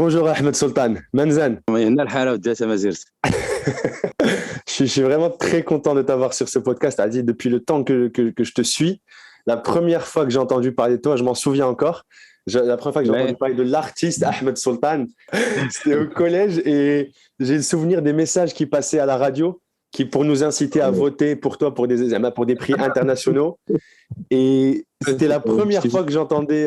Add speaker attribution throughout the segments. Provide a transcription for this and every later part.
Speaker 1: Bonjour Ahmed Sultan, Manzan.
Speaker 2: هنا الحالة وداتها ما زرت.
Speaker 1: Je suis vraiment très content de t'avoir sur ce podcast, Adi, depuis le temps que je te suis. La première fois que j'ai entendu parler de toi, je m'en souviens encore. La première fois que j'ai entendu
Speaker 2: Ouais.
Speaker 1: parler de l'artiste Ahmed Sultan, c'était au collège et j'ai le souvenir des messages qui passaient à la radio pour nous inciter à voter pour toi pour des prix internationaux. Et c'était la première fois que j'entendais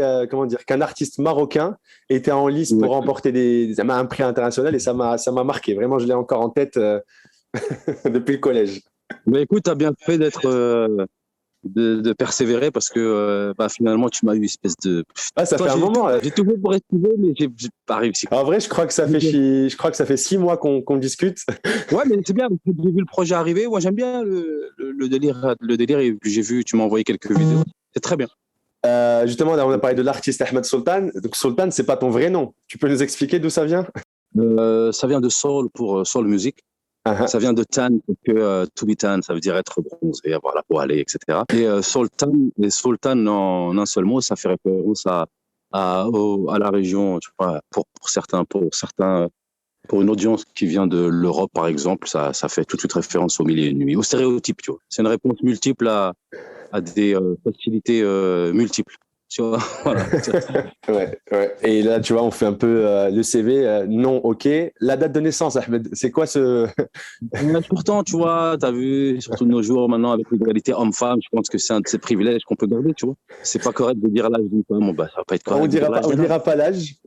Speaker 1: qu'un artiste marocain était en lice pour remporter un prix international et ça m'a marqué. Vraiment, je l'ai encore en tête depuis le collège.
Speaker 2: Mais écoute, tu as bien fait de persévérer parce que finalement, tu m'as eu une espèce de.
Speaker 1: Ah, ça fait un moment.
Speaker 2: J'ai tout fait pour estimer, mais j'ai pas réussi.
Speaker 1: En vrai, je crois que ça fait 6 mois qu'on discute.
Speaker 2: Ouais, mais c'est bien. J'ai vu le projet arriver. Moi, j'aime bien le délire. Et puis j'ai vu, tu m'as envoyé quelques vidéos. C'est très bien.
Speaker 1: Justement, là, on a parlé de l'artiste Ahmed Sultan. Donc, Sultan, c'est pas ton vrai nom. Tu peux nous expliquer d'où ça vient?
Speaker 2: Ça vient de Soul pour Soul Music.
Speaker 1: Uh-huh.
Speaker 2: Ça vient de tan, parce que to be tan, ça veut dire être bronzé, avoir la peau hâlée, etc. Et Sultan en un seul mot, ça fait référence à la région, tu vois, pour certains, pour une audience qui vient de l'Europe, par exemple, ça fait tout de suite référence au milieu de nuit, au stéréotype, tu vois. C'est une réponse multiple à des facilités multiples. Tu vois, voilà.
Speaker 1: Ouais. Et là, tu vois, on fait un peu le CV. Non, ok. La date de naissance, Ahmed, c'est quoi ce...
Speaker 2: Pourtant, tu vois, tu as vu, surtout de nos jours, maintenant, avec l'égalité homme-femme, je pense que c'est un de ces privilèges qu'on peut garder, tu vois. C'est pas correct de dire l'âge d'une femme, ça va pas être correct.
Speaker 1: On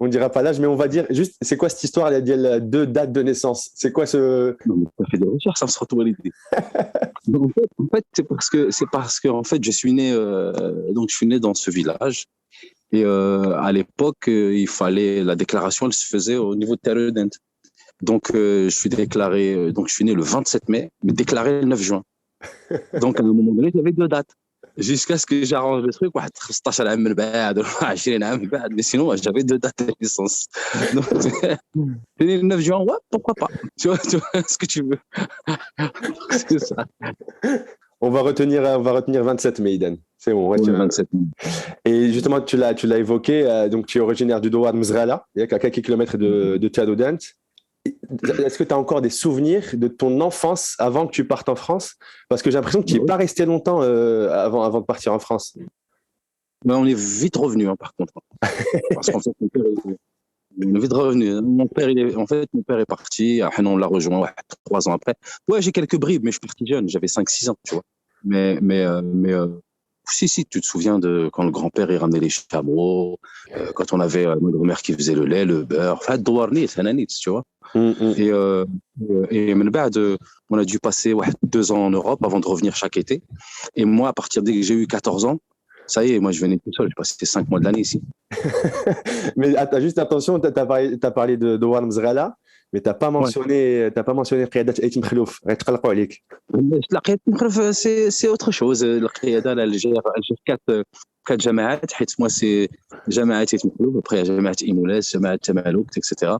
Speaker 1: dira pas l'âge, mais on va dire juste, c'est quoi cette histoire, il y a deux dates de naissance. C'est quoi ce...
Speaker 2: Non, mais ça fait des recherches, ça me se retrouve à l'idée. En fait, c'est parce que en fait, je suis né dans ce village. Et à l'époque, la déclaration, elle se faisait au niveau de Terre-Dent. Donc, je suis né le 27 mai, mais déclaré le 9 juin. Donc, à un moment donné, j'avais 2 dates. Jusqu'à ce que j'arrange le truc, mais sinon, j'avais 2 dates de naissance. Donc, c'est né le 9 juin, ouais, pourquoi pas. Tu vois ce que tu veux. C'est ça.
Speaker 1: On va retenir 27 mai, Iden. C'est bon. Ouais,
Speaker 2: 27 mai.
Speaker 1: Et justement, tu l'as évoqué, donc tu es originaire du Doha de Mzrala, il y a quelques kilomètres de Terre-Dent. Est-ce que tu as encore des souvenirs de ton enfance avant que tu partes en France? Parce que j'ai l'impression que tu n'es pas resté longtemps avant de partir en France.
Speaker 2: Mais on est vite revenu, par contre. Parce qu'en fait, on est vite revenu. Mon père est parti. Après, on l'a rejoint 3 ans après. Ouais, j'ai quelques bribes, mais je suis parti jeune. J'avais 5-6 ans, tu vois. Mais si, tu te souviens de quand le grand-père il ramenait les chameaux, quand on avait ma grand-mère qui faisait le lait, le beurre. Enfin, tu vois. Et on a dû passer 2 ans en Europe avant de revenir chaque été. Et moi, à partir dès que j'ai eu 14 ans, ça y est, moi je venais tout seul. J'ai passé 5 mois de l'année ici.
Speaker 1: Mais juste attention, tu as parlé de Doha Mzrala, mais tu n'as pas mentionné قيادة أيتم خلوف. غيتقلقوا عليك.
Speaker 2: C'est autre chose. القيادة elle gère 4 جماعات حيت moi c'est جماعة أيتم خلوف, après جماعة إيمولاس, جماعة تمالوك, etc.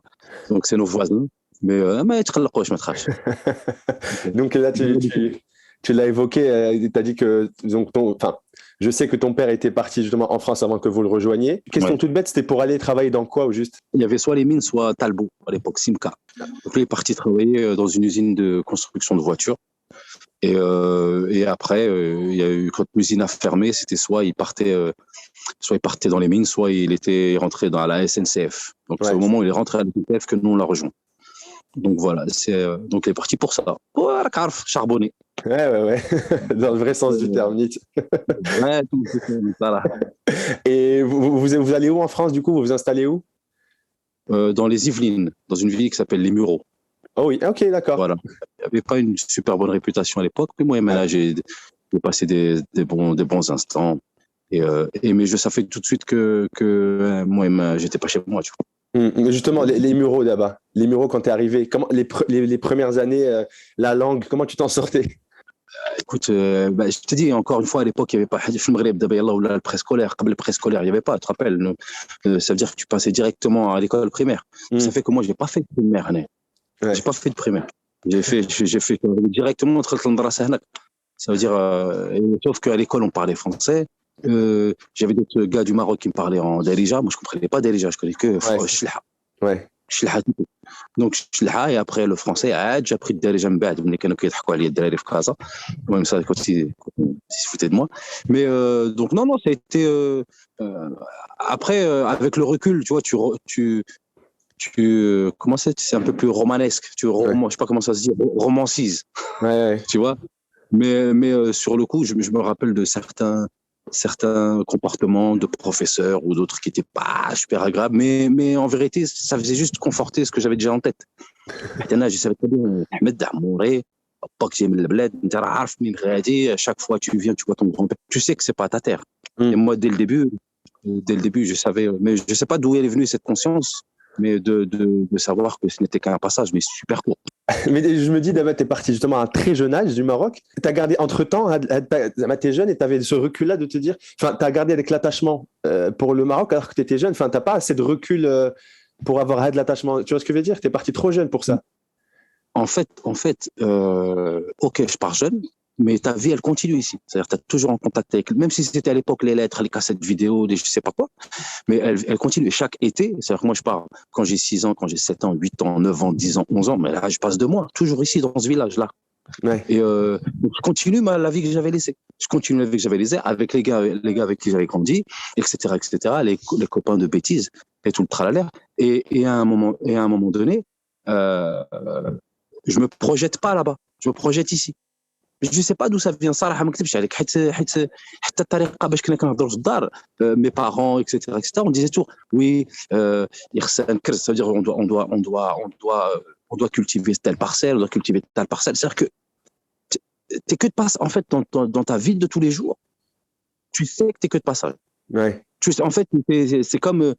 Speaker 2: Donc c'est nos voisins. Mais ما يتقلقوش, ما تخافش.
Speaker 1: Donc là tu l'as évoqué, tu as dit que je sais que ton père était parti justement en France avant que vous le rejoigniez. Question toute bête, c'était pour aller travailler dans quoi au juste?
Speaker 2: Il y avait soit les mines, soit Talbot à l'époque, Simca. Donc là, il est parti travailler dans une usine de construction de voitures. Et après, il y a eu, quand l'usine a fermé, c'était soit il partait dans les mines, soit il était rentré dans la SNCF. Donc c'est au moment où il est rentré à la SNCF que nous on l'a rejoint. Donc voilà, donc il est parti pour ça. Charbonner.
Speaker 1: Ouais. Dans le vrai sens du terme, Nietzsche.
Speaker 2: Ouais, voilà.
Speaker 1: Et vous allez où en France, du coup? Vous vous installez où?
Speaker 2: Dans les Yvelines, dans une ville qui s'appelle Les Mureaux.
Speaker 1: Oh oui, ok, d'accord.
Speaker 2: Voilà. Il n'y avait pas une super bonne réputation à l'époque, mais moi, là, j'ai passé des bons instants. Mais ça fait tout de suite que moi, j'étais pas chez moi, tu vois.
Speaker 1: Justement, les Mureaux là-bas. Les Mureaux, quand tu es arrivé, comment, les premières années, la langue, comment tu t'en sortais?
Speaker 2: Écoute, je te dis, encore une fois, à l'époque, il n'y avait pas le préscolaire. Le préscolaire, il n'y avait pas, tu te rappelles. Ça veut dire que tu passais directement à l'école primaire. Ça fait que moi, je n'ai pas fait de primaire. Je n'ai pas fait de primaire. J'ai fait directement entre le. Ça veut dire, sauf qu'à l'école, on parlait français. J'avais d'autres gars du Maroc qui me parlaient en Darija. Moi, je ne comprenais pas Darija. Je connais que Shlha.
Speaker 1: Ouais.
Speaker 2: Donc et après le français j'ai appris الدارجه من بعد ملي كانوا كيضحكوا عليا الدراري في كازا. المهم ça quand ils se foutaient de moi, mais donc non ça a été après avec le recul tu vois comment c'est un peu plus romanesque, je sais pas comment ça se dit, romancise, tu vois, mais sur le coup je me rappelle de certains comportements de professeurs ou d'autres qui étaient pas super agréables, mais en vérité ça faisait juste conforter ce que j'avais déjà en tête. Maintenant je savais très bien Ahmed Damouré باك جاي من البلاد انت راه عارف منين غادي, chaque fois tu viens tu vois ton grand-père, tu sais que c'est pas ta terre. Et moi dès le début je savais, mais je sais pas d'où elle est venue cette conscience, mais de savoir que ce n'était qu'un passage, mais super court.
Speaker 1: Mais je me dis, David, t'es parti justement à un très jeune âge du Maroc. T'as gardé entre-temps, t'es jeune et t'avais ce recul-là de te dire, enfin, t'as gardé avec l'attachement pour le Maroc alors que t'étais jeune. Enfin, t'as pas assez de recul pour avoir de l'attachement. Tu vois ce que je veux dire? T'es parti trop jeune pour ça.
Speaker 2: En fait, ok, je pars jeune, mais ta vie, elle continue ici. C'est-à-dire, tu es toujours en contact avec, même si c'était à l'époque les lettres, les cassettes vidéo, je sais pas quoi, mais elle continue. Et chaque été, c'est-à-dire que moi, je pars quand j'ai 6 ans, quand j'ai 7 ans, 8 ans, 9 ans, 10 ans, 11 ans, mais là, je passe 2 mois, toujours ici, dans ce village-là.
Speaker 1: Ouais.
Speaker 2: Et donc, je continue la vie que j'avais laissée. Je continue la vie que j'avais laissée avec les gars avec qui j'avais grandi, etc., les copains de bêtises et tout le tralala. Et à un moment donné, je me projette pas là-bas, je me projette ici. Je sais pas d'où ça vient, صراحه ما نكذبش عليك, حتى الطريقه باش كنا كنهضروا في الدار, mes parents, etc., on disait toujours oui, ça veut dire on doit cultiver telle parcelle, on doit cultiver telle parcelle. C'est-à-dire que t'es que de passage, en fait, dans ta vie de tous les jours, tu sais que t'es que de passage.
Speaker 1: Ouais.
Speaker 2: En fait, c'est comme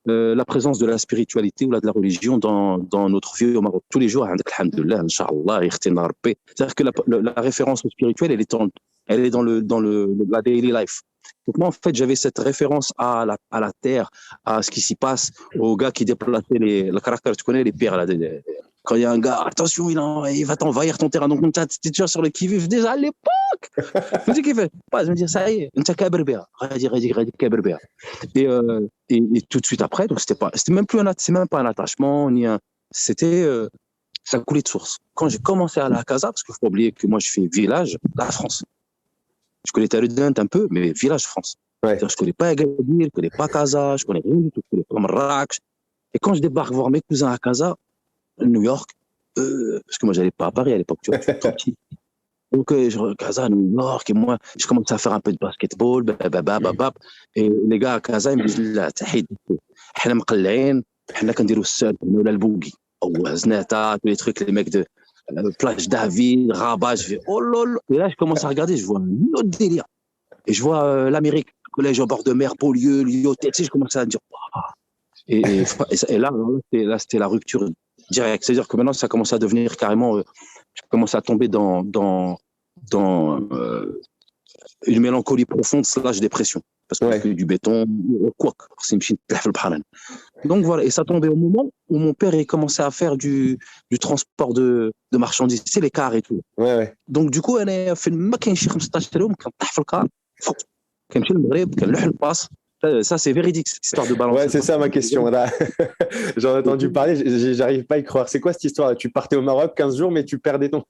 Speaker 2: la présence de la spiritualité ou de la religion dans notre vie au Maroc. Tous les jours, alhamdoulilah, Inch'Allah, c'est-à-dire que la référence spirituelle, elle est dans la daily life. Donc moi, en fait, j'avais cette référence à la terre, à ce qui s'y passe, aux gars qui déplaçaient le caractère, tu connais les pierres là, quand il y a un gars, attention, il va t'envahir ton terrain. Donc, tu es déjà sur le qui-vive déjà à l'époque. Je me dis, je me dis, ça y est, tu as Kaberbea. Kaberbea. Et tout de suite après, donc c'est même pas un attachement, c'était, ça coulait de source. Quand j'ai commencé à aller à Casa, parce qu'il faut pas oublier que moi, je fais village, la France. Je connais Taroudant un peu, mais village France.
Speaker 1: Ouais.
Speaker 2: Je connais pas Agadir, je connais pas Casa, je connais rien du tout, je connais pas Marrakech. Et quand je débarque voir mes cousins à Casa, New York, parce que moi j'allais pas à Paris à l'époque, tu vois, j'étais trop petit. Donc je regarde Casa à New York, et moi je commence à faire un peu de basketball, et les gars à Casa ils me disent لا تحيد احنا مقلعين, احنا كنديروا الساد ولا البوغي او زناتا, tous les trucs, les mecs de plage David, Rabat, je fais oh lol, et là je commence à regarder, je vois un autre délire, et je vois l'Amérique, le collège au bord de mer, Beaulieu, Lyoté, tu sais, je commence à dire wow. Et là c'était la rupture direct. C'est-à-dire que maintenant, ça commence à devenir carrément, je commence à tomber dans une mélancolie profonde / dépression. Parce que je fais du béton, quoi. Donc voilà, et ça tombait au moment où mon père commençait à faire du transport de marchandises, c'est les cars et tout.
Speaker 1: Ouais.
Speaker 2: Donc du coup, أنا في ما كاينش شي 15 يوم كنطيح في الكار فوق, كنمشي للمغرب, كنلوح الباص. Ça, c'est véridique, cette histoire de balance.
Speaker 1: Ouais, c'est ça ma question. Là. J'en ai entendu parler, j'arrive pas à y croire. C'est quoi cette histoire? Tu partais au Maroc 15 jours, mais tu perdais ton.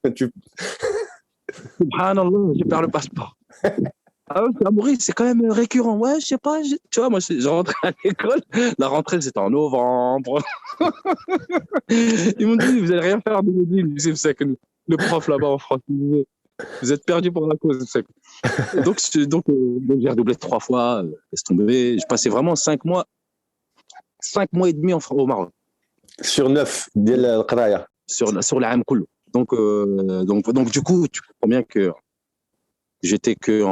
Speaker 2: Subhanallah, je perds le passeport. Ah ouais, c'est Maurice, c'est quand même récurrent. Ouais, je sais pas, tu vois, moi, je rentrais à l'école. La rentrée, c'était en novembre. Ils m'ont dit, vous allez rien faire de vos vies. C'est que le prof là-bas en France, vous êtes perdu pour la cause. Donc j'ai redoublé 3 fois, laisse tomber. Je passais vraiment 5 mois et demi au Maroc.
Speaker 1: Sur 9, dès le Qraya.
Speaker 2: Sur l'Am Koulou. Donc du coup, tu comprends bien que j'étais que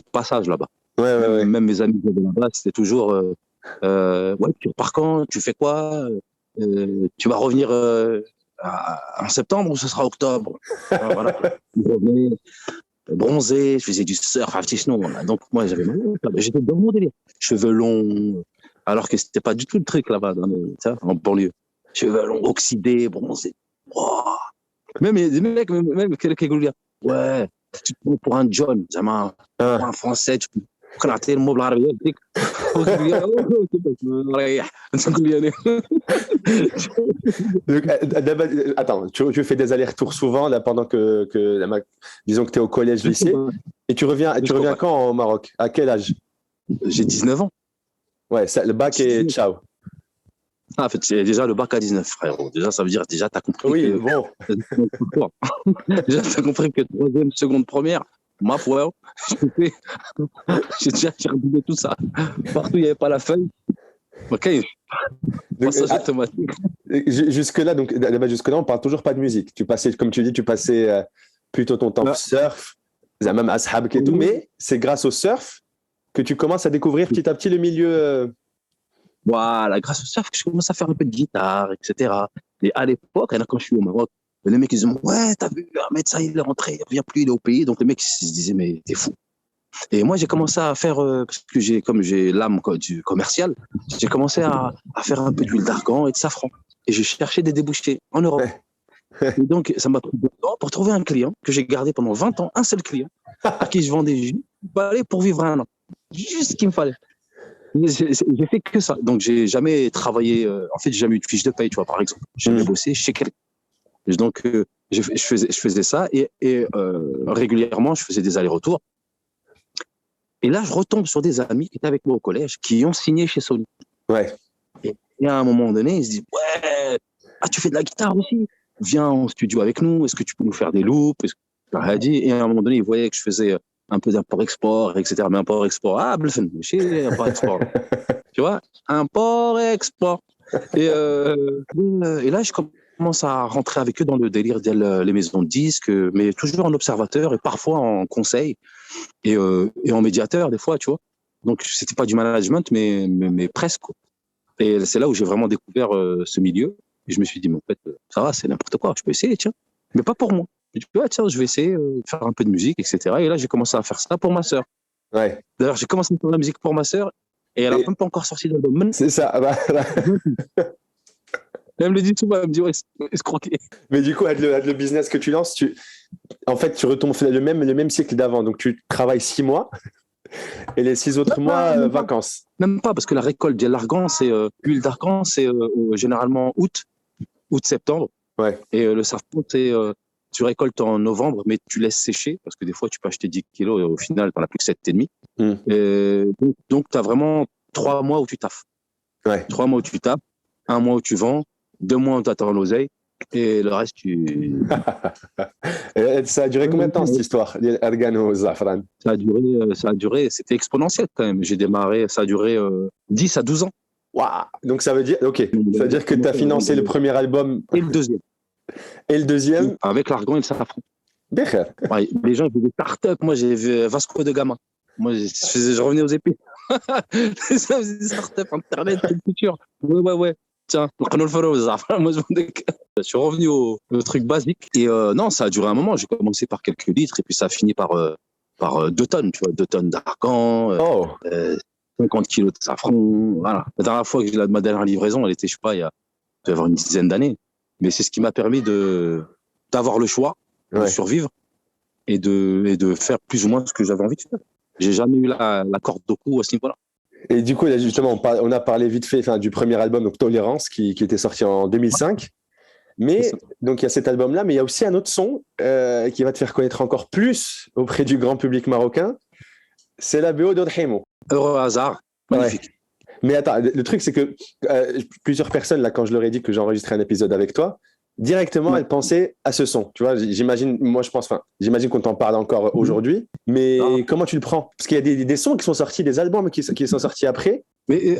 Speaker 2: de passage là-bas.
Speaker 1: Ouais.
Speaker 2: Même mes amis là-bas, c'était toujours ouais, tu repars quand, tu fais quoi, tu vas revenir en septembre ou ce sera octobre. Voilà. Je revenais bronzé, je faisais du surf, donc moi j'étais dans mon délire. Cheveux longs, alors que c'était pas du tout le truc là-bas en banlieue. Cheveux longs, oxydés, bronzés. Wow. Même des mecs, même quelqu'un qui dit ouais, tu te prends pour un John, un français, قنعتي المو بالعربيه ديك مريح تقول لي انا.
Speaker 1: Donc, attends, tu fais des allers-retours souvent là pendant disons que tu es au collège, lycée, et tu reviens quand au Maroc? À quel âge?
Speaker 2: J'ai 19 ans.
Speaker 1: Ouais, le bac et ciao.
Speaker 2: Ah, en fait, c'est déjà le bac à 19, frérot. Déjà, ça veut dire, déjà, t'as compris.
Speaker 1: Oui,
Speaker 2: que...
Speaker 1: bon.
Speaker 2: Déjà, t'as compris que troisième, seconde, première, ma foi, j'ai déjà redoublé tout ça. Partout, il n'y avait pas la feuille. Ok. Passage automatique.
Speaker 1: Jusque-là, jusque-là, on parle toujours pas de musique. Comme tu dis, tu passais plutôt ton temps surf, même ashab et tout, mais c'est grâce au surf que tu commences à découvrir petit à petit le milieu.
Speaker 2: Voilà, grâce au surf, je commence à faire un peu de guitare, etc. Et à l'époque, quand je suis au Maroc, les mecs ils disaient ouais, t'as vu, un médecin il est rentré, il revient plus, il est au pays. Donc les mecs ils se disaient mais t'es fou. Et moi j'ai commencé à faire parce que comme j'ai l'âme du commercial, j'ai commencé à faire un peu d'huile d'argan et de safran. Et je cherchais des débouchés en Europe. Et donc ça m'a pris beaucoup de temps pour trouver un client que j'ai gardé pendant 20 ans, un seul client à qui je vendais pour vivre un an. Juste ce qu'il me fallait. J'ai fait que ça. Donc, j'ai jamais travaillé. En fait, j'ai jamais eu de fiche de paye, tu vois, par exemple. J'ai jamais bossé chez quelqu'un. Donc, je faisais ça et régulièrement, je faisais des allers-retours. Et là, je retombe sur des amis qui étaient avec moi au collège, qui ont signé chez Sony.
Speaker 1: Ouais.
Speaker 2: Et à un moment donné, ils se disent ouais, tu fais de la guitare aussi? Viens en studio avec nous. Est-ce que tu peux nous faire des loops? Et à un moment donné, ils voyaient que je faisais un peu d'import-export, etc. Mais import-export, import-export. Tu vois, import-export. Et là, je commence à rentrer avec eux dans le délire des maisons de disques, mais toujours en observateur et parfois en conseil et en médiateur, des fois, tu vois. Donc, c'était pas du management, mais presque. Et c'est là où j'ai vraiment découvert ce milieu. Et je me suis dit, mais en fait, ça va, c'est n'importe quoi, je peux essayer, tiens. Mais pas pour moi. Je dis, tiens, je vais essayer de faire un peu de musique, etc. Et là, j'ai commencé à faire ça pour ma sœur.
Speaker 1: Ouais.
Speaker 2: D'ailleurs, j'ai commencé à faire la musique pour ma sœur et elle n'a même pas encore sorti d'album.
Speaker 1: C'est ça.
Speaker 2: Elle me le dit souvent, elle me dit, ouais, escroquer.
Speaker 1: Mais du coup, avec le business que tu lances, en fait, tu retombes le même cycle d'avant. Donc, tu travailles 6 mois et les 6 autres mois, vacances.
Speaker 2: Même pas, parce que la récolte de l'argan, l'huile d'argan, c'est généralement août-septembre.
Speaker 1: Ouais.
Speaker 2: Et le safran, c'est tu récoltes en novembre, mais tu laisses sécher, parce que des fois, tu peux acheter 10 kilos et au final, tu n'en as plus que 7,5. Donc, tu as vraiment 3 mois où tu taffes.
Speaker 1: Ouais.
Speaker 2: 3 mois où tu taffes, 1 mois où tu vends, 2 mois où tu attends l'oseille, et le reste, tu...
Speaker 1: Ça a duré combien de temps, cette histoire, l'Argan au Zafran?
Speaker 2: Ça a duré, c'était exponentiel quand même. J'ai démarré, ça a duré 10 à 12 ans.
Speaker 1: Waouh. Donc, ça veut dire que tu as financé le premier album.
Speaker 2: Et le deuxième.
Speaker 1: Et le deuxième?
Speaker 2: Avec l'argan et le safran. Ouais, les gens, ils faisaient des startups. Moi, j'ai vu Vasco de Gama. Moi, je revenais aux épées. Ça faisait des startups, Internet, c'est le futur. Ouais. Tiens, moi, je suis revenu au truc basique. Et non, ça a duré un moment. J'ai commencé par quelques litres et puis ça a fini par 2 tonnes, tu vois, 2 tonnes d'argan, 50 kilos de safran. Voilà. La dernière fois que j'ai ma dernière livraison, elle était, je sais pas, il doit y avoir une dizaine d'années. Mais c'est ce qui m'a permis d'avoir le choix de survivre et de faire plus ou moins ce que j'avais envie de faire. J'ai jamais eu la corde au cou à ce niveau-là.
Speaker 1: Et du coup, là, justement, on a parlé vite fait du premier album, donc Tolérance, qui était sorti en 2005. Mais donc il y a cet album-là, mais il y a aussi un autre son qui va te faire connaître encore plus auprès du grand public marocain. C'est la BO d'Odhemo.
Speaker 2: Heureux hasard, magnifique.
Speaker 1: Ouais. Mais attends, le truc, c'est que plusieurs personnes, là, quand je leur ai dit que j'enregistrais un épisode avec toi, directement, elles pensaient à ce son. Tu vois, j'imagine qu'on t'en parle encore aujourd'hui, mais comment tu le prends? Parce qu'il y a des sons qui sont sortis, des albums qui sont sortis après.
Speaker 2: Mais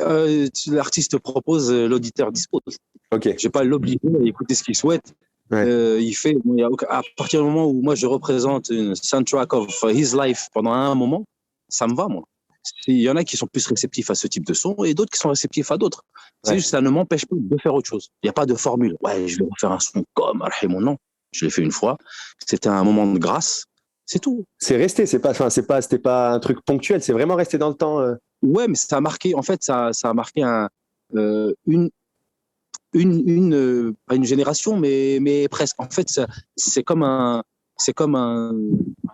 Speaker 2: l'artiste propose, l'auditeur dispose.
Speaker 1: Ok.
Speaker 2: Je n'ai pas l'obligé à écouter ce qu'il souhaite.
Speaker 1: Ouais.
Speaker 2: À partir du moment où moi je représente une soundtrack of his life pendant un moment, ça me va, moi. Il y en a qui sont plus réceptifs à ce type de son et d'autres qui sont réceptifs à d'autres. C'est juste, ça ne m'empêche pas de faire autre chose. Il n'y a pas de formule. Ouais, je vais refaire un son comme Arhimon. Non, je l'ai fait une fois. C'était un moment de grâce. C'est tout.
Speaker 1: C'est resté. C'était pas un truc ponctuel. C'est vraiment resté dans le temps.
Speaker 2: Ouais, mais ça a marqué. En fait, ça a marqué pas une génération, mais presque. En fait, c'est comme un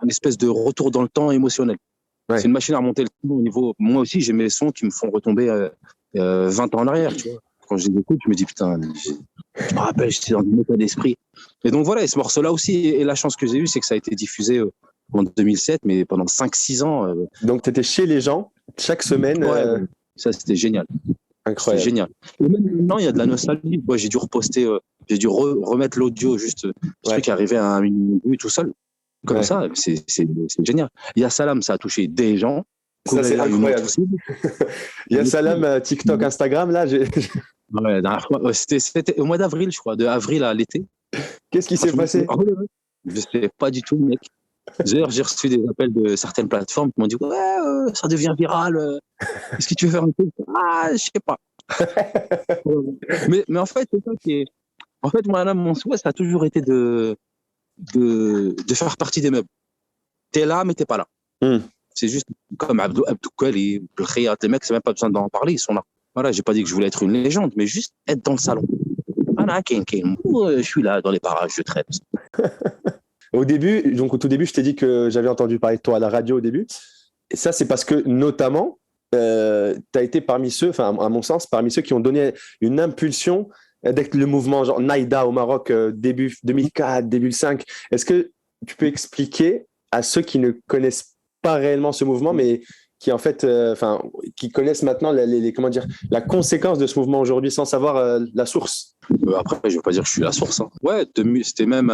Speaker 2: espèce de retour dans le temps émotionnel.
Speaker 1: Ouais.
Speaker 2: C'est une machine à remonter le temps au niveau. Moi aussi, j'ai mes sons qui me font retomber 20 ans en arrière, tu vois. Quand je les écoute, je me dis putain, je me rappelle, j'étais dans un état d'esprit. Et donc voilà, et ce morceau-là aussi, et la chance que j'ai eue, c'est que ça a été diffusé en 2007, mais pendant 5-6 ans.
Speaker 1: Donc, tu étais chez les gens chaque semaine.
Speaker 2: Ouais, ça c'était génial. C'était
Speaker 1: Incroyable.
Speaker 2: génial. Et même maintenant, il y a de la nostalgie. Moi, j'ai dû reposter, j'ai dû remettre l'audio, juste ce truc qui arrivait à 1 minute tout seul. Comme ça, c'est génial. Il y a Salam, ça a touché des gens.
Speaker 1: Ça, c'est incroyable. Il y a Salam, TikTok, Instagram, là.
Speaker 2: Ouais, c'était au mois d'avril, je crois, de avril à l'été.
Speaker 1: Qu'est-ce qui s'est passé?
Speaker 2: Je ne sais pas du tout, mec. D'ailleurs, j'ai reçu des appels de certaines plateformes qui m'ont dit ouais, ça devient viral. Est-ce que tu veux faire un truc? Ah, je sais pas. mais en fait, c'est ça qui est. En fait, moi, mon souhait, ça a toujours été de faire partie des meubles. T'es là, mais t'es pas là. C'est juste comme Abdou Kali, les mecs, c'est même pas besoin d'en parler, ils sont là. Voilà, j'ai pas dit que je voulais être une légende, mais juste être dans le salon. Je suis là dans les parages, je traite.
Speaker 1: Au début, donc au tout début, je t'ai dit que j'avais entendu parler de toi à la radio au début. Et ça, c'est parce que notamment, tu as été parmi ceux, enfin à mon sens, parmi ceux qui ont donné une impulsion avec le mouvement genre Naïda au Maroc début 2004, début 5. Est-ce que tu peux expliquer à ceux qui ne connaissent pas réellement ce mouvement, mais qui en fait, qui connaissent maintenant comment dire, la conséquence de ce mouvement aujourd'hui sans savoir la source?
Speaker 2: Après, je ne veux pas dire que je suis la source. Hein. Ouais, c'était même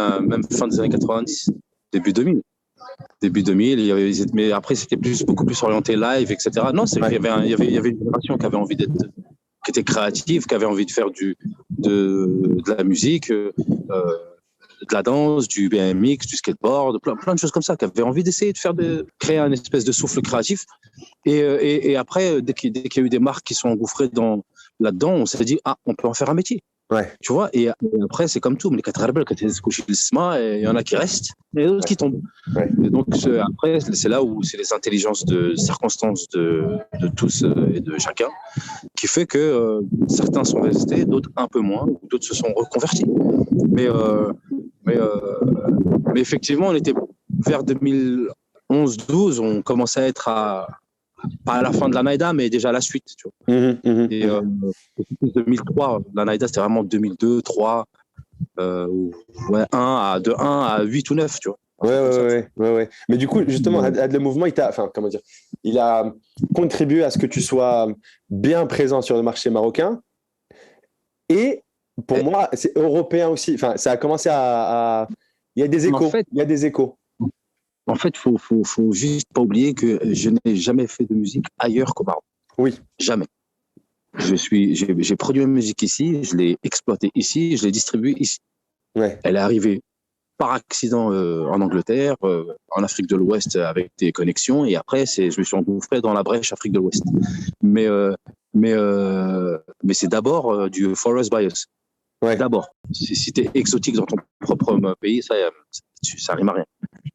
Speaker 2: fin des années 90, début 2000. Début 2000, mais après, c'était beaucoup plus orienté live, etc. Non, il y avait une génération qui avait envie qui était créative, qui avait envie de faire de la musique, de la danse, du BMX, du skateboard, plein de choses comme ça, qui avaient envie d'essayer de créer un espèce de souffle créatif. Et après, dès qu'il y a eu des marques qui sont engouffrées là-dedans, on s'est dit, on peut en faire un métier.
Speaker 1: Ouais.
Speaker 2: Tu vois, et après, c'est comme tout, mais les 4 rebelles, quand il y en a qui restent, et d'autres qui tombent.
Speaker 1: Ouais.
Speaker 2: Et donc, après, c'est là où c'est les intelligences de circonstances de tous et de chacun qui fait que certains sont restés, d'autres un peu moins, ou d'autres se sont reconvertis. Mais effectivement, on était vers 2011-12, on commençait à être pas à la fin de la Naïda, mais déjà à la suite. Tu vois. Et 2003, la Naïda, c'était vraiment 2002, 3, 1 à 8 ou 9, tu vois.
Speaker 1: Ouais. Mais du coup, justement, le mouvement, il a contribué à ce que tu sois bien présent sur le marché marocain. Et pour moi, c'est européen aussi. Enfin, ça a commencé à... Il y a des échos. Il y a des échos.
Speaker 2: En fait, faut juste pas oublier que je n'ai jamais fait de musique ailleurs qu'au Maroc.
Speaker 1: Oui.
Speaker 2: Jamais. J'ai produit ma musique ici, je l'ai exploitée ici, je l'ai distribuée ici.
Speaker 1: Ouais.
Speaker 2: Elle est arrivée par accident en Angleterre, en Afrique de l'Ouest avec des connexions, et après, je me suis engouffré dans la brèche Afrique de l'Ouest. Mais c'est d'abord du For Us By Us.
Speaker 1: Ouais.
Speaker 2: D'abord. Si tu es exotique dans ton propre pays, ça rime à rien.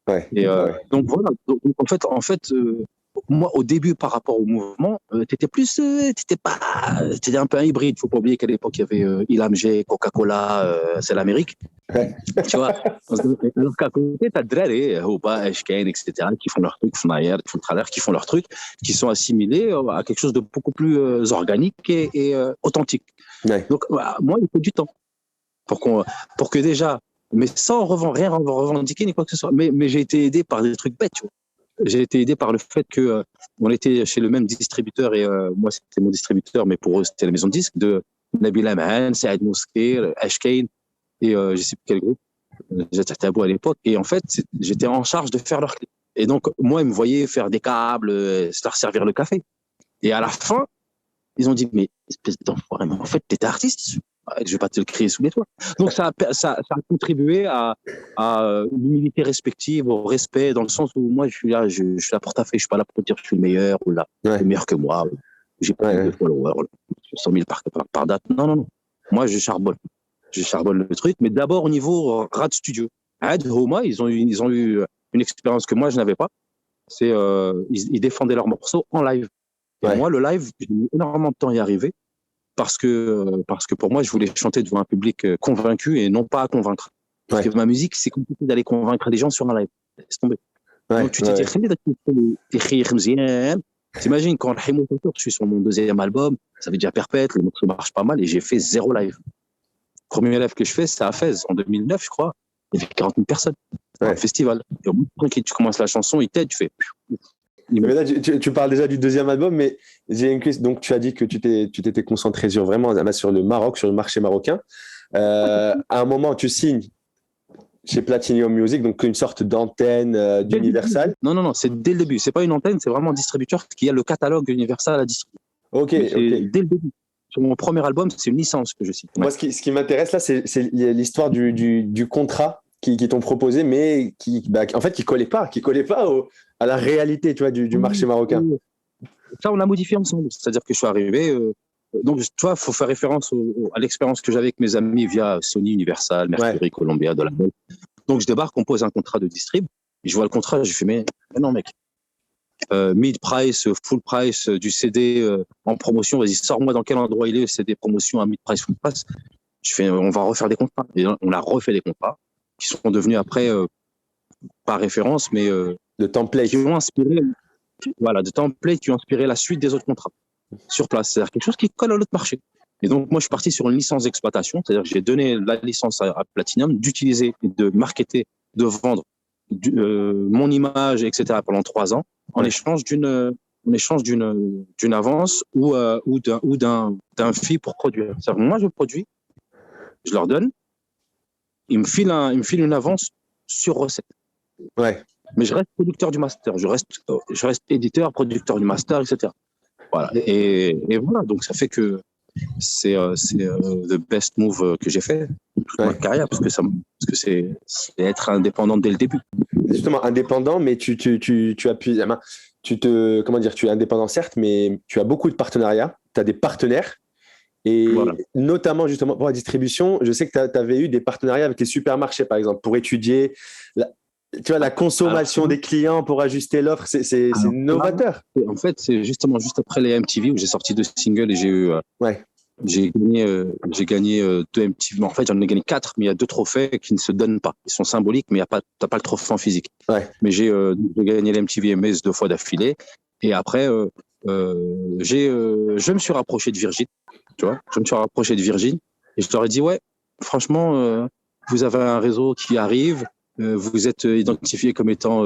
Speaker 1: Ouais.
Speaker 2: Et donc voilà. Donc, en fait, moi, au début, par rapport au mouvement, t'étais un peu un hybride. Faut pas oublier qu'à l'époque, il y avait Ilham G, Coca-Cola, c'est l'Amérique.
Speaker 1: Ouais.
Speaker 2: Tu vois. Alors qu'à côté, t'as Drare, Hoba, Eshken, etc., qui font leur truc, qui font leur truc, qui sont assimilés à quelque chose de beaucoup plus organique et authentique.
Speaker 1: Ouais.
Speaker 2: Donc, moi, il faut du temps pour que déjà, mais sans rien revendiquer ni quoi que ce soit. Mais j'ai été aidé par des trucs bêtes, tu vois. J'ai été aidé par le fait que on était chez le même distributeur et moi c'était mon distributeur, mais pour eux c'était la maison de disques de Nabila Mahan, Saad Mousker, Ashkane et je sais plus quel groupe. J'étais Tabou à l'époque et en fait j'étais en charge de faire leurs clips. Et donc moi ils me voyaient faire des câbles, leur servir le café. Et à la fin ils ont dit mais espèce d'enfoiré, mais en fait t'étais artiste. Je vais pas te le crier sous les toits. Donc ça a contribué à l'humilité respective, au respect, dans le sens où moi je suis là porte-à-faux, je suis pas là pour dire que je suis le meilleur ou le meilleur que moi. J'ai pas de followers, 100 000 par date. Non. Moi je charbonne le truc, mais d'abord au niveau Rad Studio. Rad Homa, ils ont eu une expérience que moi je n'avais pas. C'est ils défendaient leurs morceaux en live. Et moi le live, j'ai mis énormément de temps à y arriver. Parce que pour moi, je voulais chanter devant un public convaincu et non pas à convaincre. Parce que ma musique, c'est compliqué d'aller convaincre des gens sur un live. Laisse tomber.
Speaker 1: Ouais,
Speaker 2: Donc tu te dis, t'imagines quand Rahim je suis sur mon deuxième album, ça fait déjà perpète, le morceau marche pas mal et j'ai fait 0 live. Premier live que je fais, c'était à Fès en 2009, je crois. Il y avait 40 000 personnes dans un festival. Et au bout de temps que tu commences la chanson, il t'aide, tu fais.
Speaker 1: Mais là, tu parles déjà du deuxième album, mais j'ai une question. Donc, tu as dit que tu t'étais concentré sur sur le Maroc, sur le marché marocain. À un moment, tu signes chez Platinum Music, donc une sorte d'antenne d'Universal.
Speaker 2: Non, c'est dès le début. C'est pas une antenne, c'est vraiment un distributeur qui a le catalogue Universal à distribuer.
Speaker 1: Ok.
Speaker 2: Dès le début. Sur mon premier album, c'est une licence que je cite.
Speaker 1: Moi, ce qui m'intéresse là, c'est l'histoire du contrat qui t'ont proposé, mais en fait, qui collait pas à la réalité, tu vois, du marché marocain.
Speaker 2: Ça, on l'a modifié ensemble. C'est-à-dire que je suis arrivé. Donc, tu vois, il faut faire référence à l'expérience que j'avais avec mes amis via Sony, Universal, Mercury, Columbia, de la Belle. Donc, je débarque, on pose un contrat de distrib. Et je vois le contrat, je fais, mais non, mec. Mid-price, full price du CD en promotion, vas-y, sors-moi dans quel endroit il est, le CD promotion à mid-price, full price. Je fais, on va refaire des contrats. Et on a refait des contrats qui sont devenus après, pas référence, mais
Speaker 1: de template.
Speaker 2: Qui ont inspiré, de templates qui ont inspiré la suite des autres contrats sur place. C'est-à-dire quelque chose qui colle à l'autre marché. Et donc, moi, je suis parti sur une licence d'exploitation, c'est-à-dire que j'ai donné la licence à Platinum d'utiliser, de marketer, de vendre mon image, etc. pendant 3 ans, en échange d'une avance ou d'un fee pour produire. C'est-à-dire que moi, je produis, je leur donne, ils me filent une avance sur recette.
Speaker 1: Ouais.
Speaker 2: Mais je reste producteur du master, je reste éditeur, producteur du master, etc. Voilà. Et voilà, donc ça fait que c'est the best move que j'ai fait toute ma carrière, parce que c'est être indépendant dès le début.
Speaker 1: Justement, indépendant, mais tu appuies, comment dire, tu es indépendant certes, mais tu as beaucoup de partenariats, tu as des partenaires, et notamment justement pour la distribution, je sais que tu avais eu des partenariats avec les supermarchés, par exemple, pour étudier la consommation des clients, pour ajuster l'offre, c'est novateur.
Speaker 2: En fait, c'est justement juste après les MTV où j'ai sorti 2 singles et j'ai eu... J'ai gagné 2 MTV. En fait, j'en ai gagné 4, mais il y a 2 trophées qui ne se donnent pas. Ils sont symboliques, mais t'as pas le trophée en physique. Mais j'ai gagné les MTV MS 2 fois d'affilée. Et après, je me suis rapproché de Virgin. Tu vois, je me suis rapproché de Virgin et je leur ai dit, ouais, franchement, vous avez un réseau qui arrive, vous êtes identifié comme étant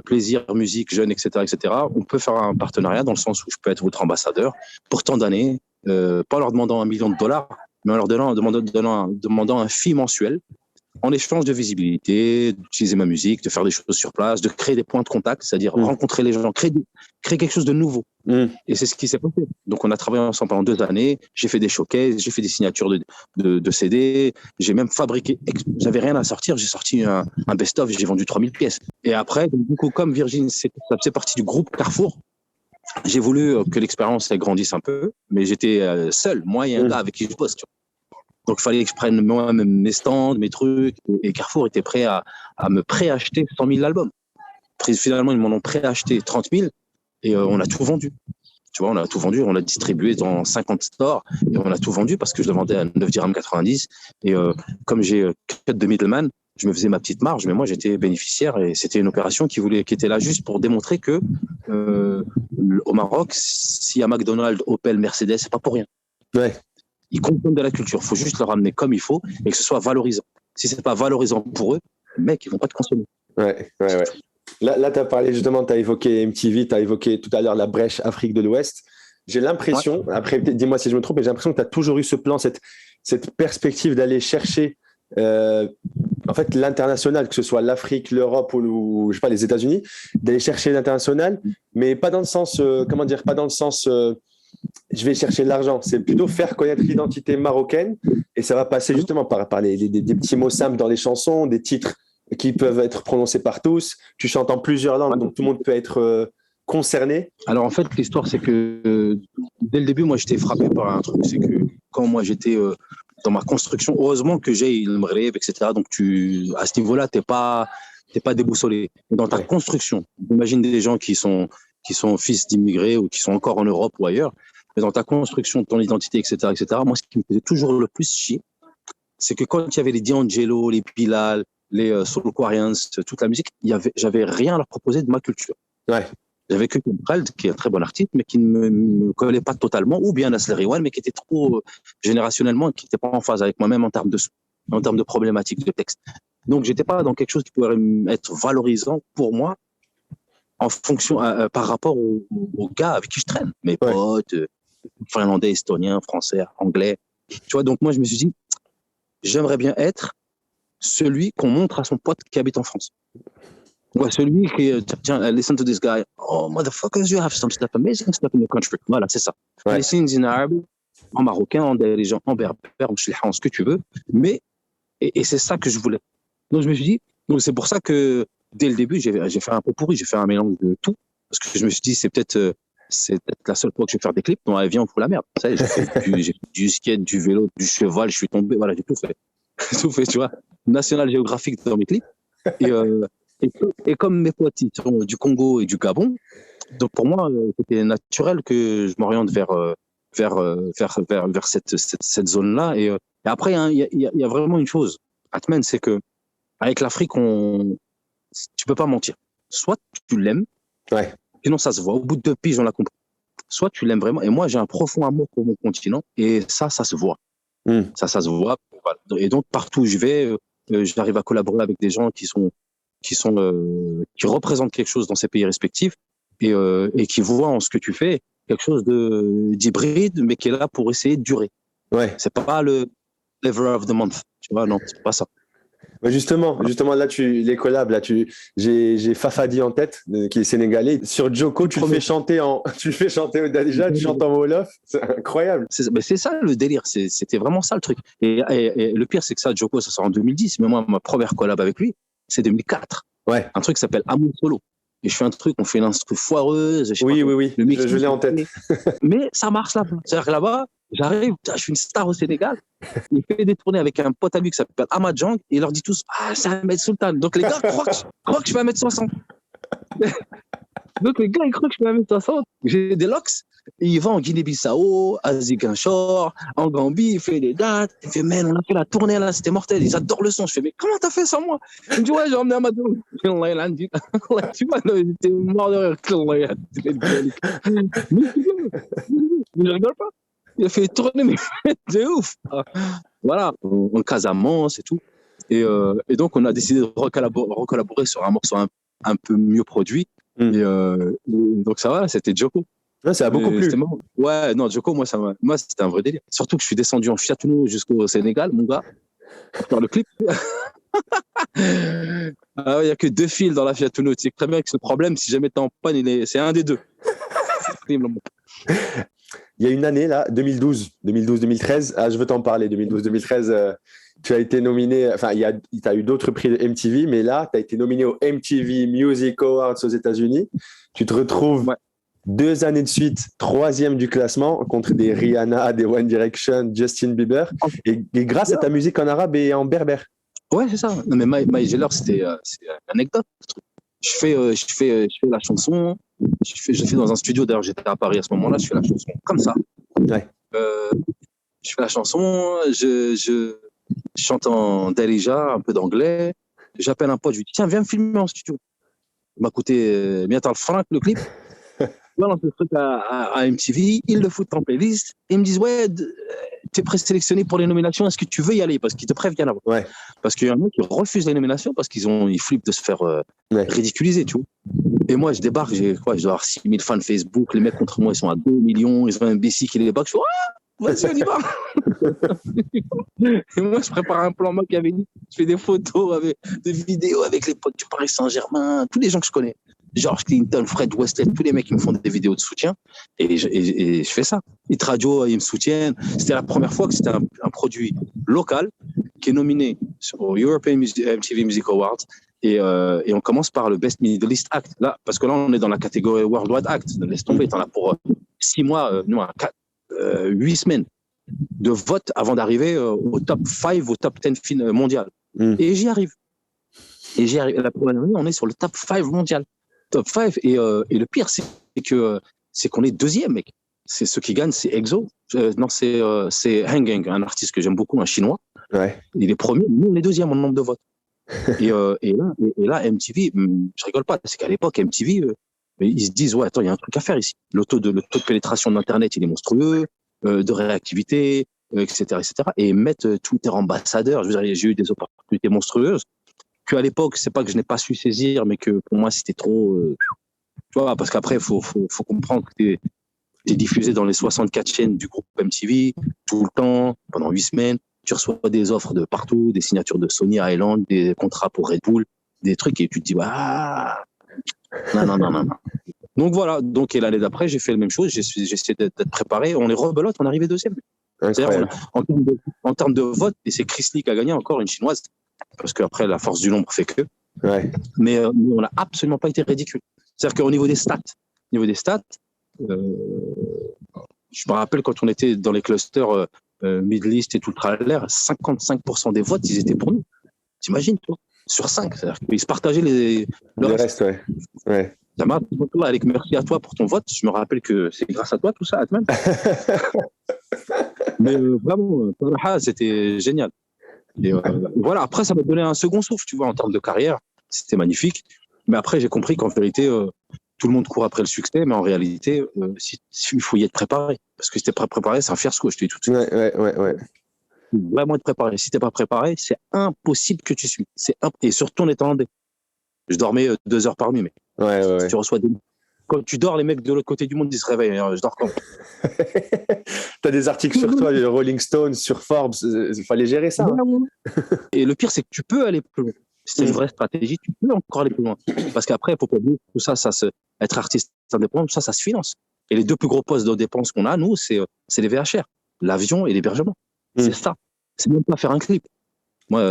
Speaker 2: plaisir, musique, jeune, etc., etc. On peut faire un partenariat dans le sens où je peux être votre ambassadeur pour tant d'années. Pas en leur demandant $1 million, mais en leur demandant un fee mensuel en échange de visibilité, d'utiliser ma musique, de faire des choses sur place, de créer des points de contact, c'est-à-dire rencontrer les gens, créer quelque chose de nouveau. Et c'est ce qui s'est passé. Donc on a travaillé ensemble pendant 2 années, j'ai fait des showcases, j'ai fait des signatures de CD, j'ai même fabriqué, j'avais rien à sortir, j'ai sorti un best-of, j'ai vendu 3000 pièces. Et après, donc, du coup, comme Virgin, ça faisait partie du groupe Carrefour, j'ai voulu que l'expérience grandisse un peu, mais j'étais seul, moi et un gars avec qui je bosse. Donc, il fallait que je prenne moi-même mes stands, mes trucs. Et Carrefour était prêt à me préacheter 100 000 albums. Finalement, ils m'en ont préacheté 30 000 et on a tout vendu. Tu vois, on a tout vendu, on l'a distribué dans 50 stores et on a tout vendu parce que je le vendais à 9 dirhams 90. Et comme j'ai cut de middleman, je me faisais ma petite marge, mais moi j'étais bénéficiaire et c'était une opération qui était là juste pour démontrer que au Maroc, s'il y a McDonald's, Opel, Mercedes, c'est pas pour rien. Ils consomment de la culture, il faut juste leur ramener comme il faut et que ce soit valorisant. Si c'est pas valorisant pour eux, les mecs, ils vont pas te consommer.
Speaker 1: Ouais. Là tu as parlé justement, tu as évoqué MTV, tu as évoqué tout à l'heure la brèche Afrique de l'Ouest. J'ai l'impression, après dis-moi si je me trompe, mais j'ai l'impression que tu as toujours eu ce plan, cette perspective d'aller chercher en fait l'international, que ce soit l'Afrique, l'Europe ou je sais pas, les États-Unis, d'aller chercher l'international, mais pas dans le sens je vais chercher de l'argent, c'est plutôt faire connaître l'identité marocaine, et ça va passer justement par des petits mots simples dans les chansons, des titres qui peuvent être prononcés par tous, tu chantes en plusieurs langues, donc tout le monde peut être concerné.
Speaker 2: Alors en fait, l'histoire, c'est que dès le début, moi j'étais frappé par un truc, c'est que quand moi j'étais dans ma construction, heureusement que j'ai le Maghreb, etc. Donc à ce niveau-là, t'es pas déboussolé. Dans ta construction, imagine des gens qui sont fils d'immigrés ou qui sont encore en Europe ou ailleurs, mais dans ta construction de ton identité, etc., moi, ce qui me faisait toujours le plus chier, c'est que quand il y avait les D'Angelo, les Bilal, Soulquarians, toute la musique, j'avais rien à leur proposer de ma culture.
Speaker 1: Ouais.
Speaker 2: J'avais que Khaled, qui est un très bon artiste, mais qui ne me collait pas totalement, ou bien Nasser Riwan, mais qui était trop générationnellement, qui n'était pas en phase avec moi-même en termes de problématiques de texte. Donc, j'étais pas dans quelque chose qui pourrait être valorisant pour moi en fonction, par rapport aux gars avec qui je traîne, mes potes, finlandais, estoniens, français, anglais. Tu vois, donc moi, je me suis dit, j'aimerais bien être celui qu'on montre à son pote qui habite en France. Ouais, celui qui, tiens, listen to this guy. Oh, motherfuckers, you have some stuff, amazing stuff in your country. Voilà, c'est ça.
Speaker 1: Ouais.
Speaker 2: Listen in Arabic, en marocain, en dérigeant, en berbère, en chlihan, ce que tu veux. Mais, et c'est ça que je voulais. Donc, je me suis dit, donc c'est pour ça que, dès le début, j'ai fait un peu pourri, j'ai fait un mélange de tout. Parce que je me suis dit, c'est peut-être la seule fois que je vais faire des clips. Non, allez, viens, on fout la merde. J'ai fait du skate, du vélo, du cheval, je suis tombé, voilà, j'ai tout fait. Tout fait, tu vois. National Geographic dans mes clips. Et comme mes potes ils sont du Congo et du Gabon, donc pour moi, c'était naturel que je m'oriente vers cette zone-là. Et après, il y a vraiment une chose, Atmen, c'est que avec l'Afrique, tu peux pas mentir. Soit tu l'aimes, sinon ça se voit. Au bout de 2 piges, on l'a compris. Soit tu l'aimes vraiment. Et moi, j'ai un profond amour pour mon continent, et ça se voit. Ça se voit. Voilà. Et donc partout où je vais, j'arrive à collaborer avec des gens qui représentent quelque chose dans ces pays respectifs et qui voient en ce que tu fais quelque chose d'hybride, mais qui est là pour essayer de durer.
Speaker 1: Ouais.
Speaker 2: C'est pas le flavor of the month, tu vois, non, c'est pas ça.
Speaker 1: Mais justement, là, les collabs, là, j'ai Fafadi en tête, qui est sénégalais. Sur Joko, tu le fais chanter au Dadija, tu chantes en Wolof. C'est incroyable.
Speaker 2: C'est ça le délire. C'était vraiment ça le truc. Et le pire, c'est que ça, Joko, ça sort en 2010. Mais moi, ma première collab avec lui, c'est 2004.
Speaker 1: Ouais.
Speaker 2: Un truc qui s'appelle Amour Solo. Et je fais un truc, on fait une instru foireuse.
Speaker 1: Oui. Je l'ai en tête.
Speaker 2: Mais ça marche là-bas. C'est-à-dire que là-bas, j'arrive, je suis une star au Sénégal. Il fait des tournées avec un pote à lui qui s'appelle Ahmad Jang. Et il leur dit tous, c'est 1m Sultan. Donc les gars croient que je fais 1m60. Donc les gars, ils croient que je fais 1m60. J'ai des locks. Il va en Guinée-Bissau, à Ziguinchor, en Gambie, il fait des dates. Il fait, man, on a fait la tournée là, c'était mortel. Ils adorent le son. Je fais, mais comment t'as fait sans moi? Il me dit, ouais, j'ai emmené Ahmad Jang. Tu vois, j'étais mort de rire. Mais je rigole pas. Il a fait tourner, mais de ouf. Voilà, en Casamance et tout. Et donc, on a décidé de recollaborer sur un morceau un peu mieux produit. Et donc, ça va, c'était Joko.
Speaker 1: Ouais, ça a beaucoup plu.
Speaker 2: Ouais, non, Joko, moi, c'était un vrai délire. Surtout que je suis descendu en Fiat Uno jusqu'au Sénégal, mon gars, pour faire le clip. Il n'y a que 2 fils dans la Fiat Uno. Tu sais très bien que ce problème, si jamais t'es en panne, c'est un des 2.
Speaker 1: Il y a une année, là, 2012-2013. Je veux t'en parler. 2012-2013, tu as été nominé. Enfin, tu as eu d'autres prix de MTV, mais là, tu as été nominé au MTV Music Awards aux États-Unis. Tu te retrouves 2 années de suite, 3e du classement contre des Rihanna, des One Direction, Justin Bieber. Et grâce à ta musique en arabe et en berbère.
Speaker 2: Ouais, c'est ça. Non, mais My Jailer, c'est une anecdote. Je fais la chanson. Je fais dans un studio. D'ailleurs, j'étais à Paris à ce moment-là. Je fais la chanson comme ça.
Speaker 1: Ouais.
Speaker 2: Je fais la chanson. Je chante en Darija, un peu d'anglais. J'appelle un pote. Je lui dis, tiens, viens me filmer en studio. Il m'a coûté bien le franc, le clip. Je lance le truc à MTV. Ils le foutent en playlist. Et ils me disent, ouais, tu es présélectionné pour les nominations. Est-ce que tu veux y aller? Parce qu'ils te préviennent avant.
Speaker 1: Ouais.
Speaker 2: Parce qu'il y en a qui refusent les nominations parce qu'ils flippent de se faire ridiculiser, tu vois. Et moi, je débarque, je dois avoir 6000 fans Facebook. Les mecs contre moi, ils sont à 2 millions. Ils ont un BC qui les back. Je fais, vas-y, on y va. Et moi, je prépare un plan Machiavelli. Je fais des photos, des vidéos avec les potes du Paris Saint-Germain, tous les gens que je connais. George Clinton, Fred Westlake, tous les mecs qui me font des vidéos de soutien. Et je fais ça. Hit Radio, ils me soutiennent. C'était la première fois que c'était un produit local qui est nominé au European MTV Music Awards. Et on commence par le Best Middle East Act. Là, parce que là, on est dans la catégorie Worldwide Act. Laisse tomber, t'en as pour 6 mois, 8 semaines de vote avant d'arriver au top 5, au top 10 mondial. Et j'y arrive. La première année, on est sur le top 5 mondial. Top 5. Et le pire, c'est qu'on est 2e, mec. C'est ceux qui gagnent, c'est EXO. Non, c'est Hang, un artiste que j'aime beaucoup, un chinois.
Speaker 1: Ouais.
Speaker 2: Il est premier, nous, on est 2e en nombre de votes. Et là, MTV, je rigole pas, c'est qu'à l'époque, MTV, ils se disent, ouais, attends, il y a un truc à faire ici. Le taux de pénétration d'Internet, il est monstrueux, de réactivité, etc., etc. Et ils mettent Twitter ambassadeur. Je veux dire, j'ai eu des opportunités monstrueuses qu'à l'époque, c'est pas que je n'ai pas su saisir, mais que pour moi, c'était trop. Tu vois, parce qu'après, faut comprendre que t'es diffusé dans les 64 chaînes du groupe MTV, tout le temps, pendant 8 semaines. Tu reçois des offres de partout, des signatures de Sony Island, des contrats pour Red Bull, des trucs, et tu te dis, ah, non, non, non, non, non. Donc voilà, et l'année d'après, j'ai fait la même chose, j'ai essayé d'être préparé. On est rebelote, on est arrivé deuxième. C'est-à-dire, en termes de vote, et c'est Chris Lee qui a gagné, encore une chinoise, parce qu'après, la force du nombre fait que.
Speaker 1: Ouais.
Speaker 2: Mais on n'a absolument pas été ridicule. C'est-à-dire qu'au niveau des stats, je me rappelle quand on était dans les clusters Middle East et tout le tralala, 55% des votes, ils étaient pour nous. T'imagines, toi, sur 5. C'est-à-dire qu'ils se partageaient le reste.
Speaker 1: Ouais.
Speaker 2: Alec, merci à toi pour ton vote. Je me rappelle que c'est grâce à toi tout ça, Atman. Mais vraiment, c'était génial. Et voilà, après, ça m'a donné un second souffle, tu vois, en termes de carrière. C'était magnifique. Mais après, j'ai compris qu'en vérité, tout le monde court après le succès, mais en réalité, il faut y être préparé. Parce que si t'es pas préparé, c'est un fiasco, je te dis tout de suite.
Speaker 1: Ouais.
Speaker 2: Vraiment être préparé. Si t'es pas préparé, c'est impossible que tu suives. Et surtout en étant en D. Je dormais 2 heures par nuit, mais
Speaker 1: Ouais.
Speaker 2: tu reçois quand tu dors, les mecs de l'autre côté du monde, ils se réveillent. Je dors quand?
Speaker 1: T'as des articles sur toi, Rolling Stone, sur Forbes, il fallait gérer ça. Hein.
Speaker 2: Et le pire, c'est que tu peux aller plus loin. Si c'est une vraie stratégie, tu peux encore aller plus loin. Parce qu'après, il faut pas oublier, tout ça, être artiste indépendant, ça se finance. Et les 2 plus gros postes de dépenses qu'on a, nous, c'est les VHR, l'avion et l'hébergement. C'est ça. C'est même pas faire un clip. Moi,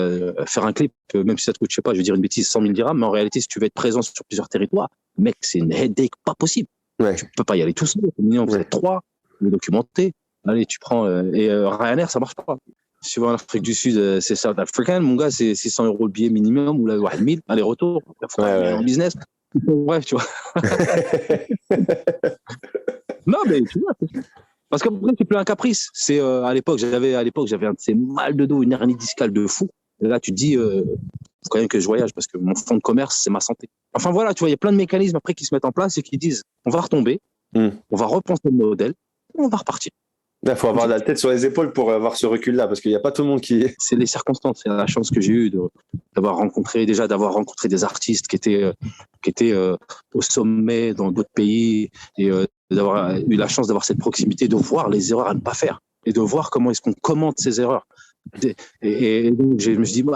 Speaker 2: faire un clip, même si ça te coûte, je sais pas, je vais dire une bêtise, 100 000 dirhams, mais en réalité, si tu veux être présent sur plusieurs territoires, mec, c'est une headache pas possible.
Speaker 1: Ouais.
Speaker 2: Tu peux pas y aller tout seul. Vous êtes 3, le documenter. Allez, tu prends. Ryanair, ça marche pas. Si tu vas en Afrique du Sud, c'est South African, mon gars, c'est 600 € le billet minimum, ou là, 1000, aller-retour. Faut en business. Bref, tu vois. Non, mais tu vois, c'est ça. Parce qu'après, c'est plus un caprice. C'est à l'époque, j'avais un de ces mal de dos, une hernie discale de fou. Et là, tu te dis, faut quand même que je voyage parce que mon fonds de commerce, c'est ma santé. Enfin voilà, tu vois, il y a plein de mécanismes après qui se mettent en place et qui disent, on va retomber, on va repenser le modèle, et on va repartir.
Speaker 1: Il faut avoir la tête sur les épaules pour avoir ce recul-là, parce qu'il n'y a pas tout le monde qui...
Speaker 2: C'est les circonstances, c'est la chance que j'ai eue d'avoir rencontré des artistes qui étaient au sommet dans d'autres pays, et d'avoir eu la chance d'avoir cette proximité, de voir les erreurs à ne pas faire, et de voir comment est-ce qu'on commente ces erreurs. Et donc, je me suis dit,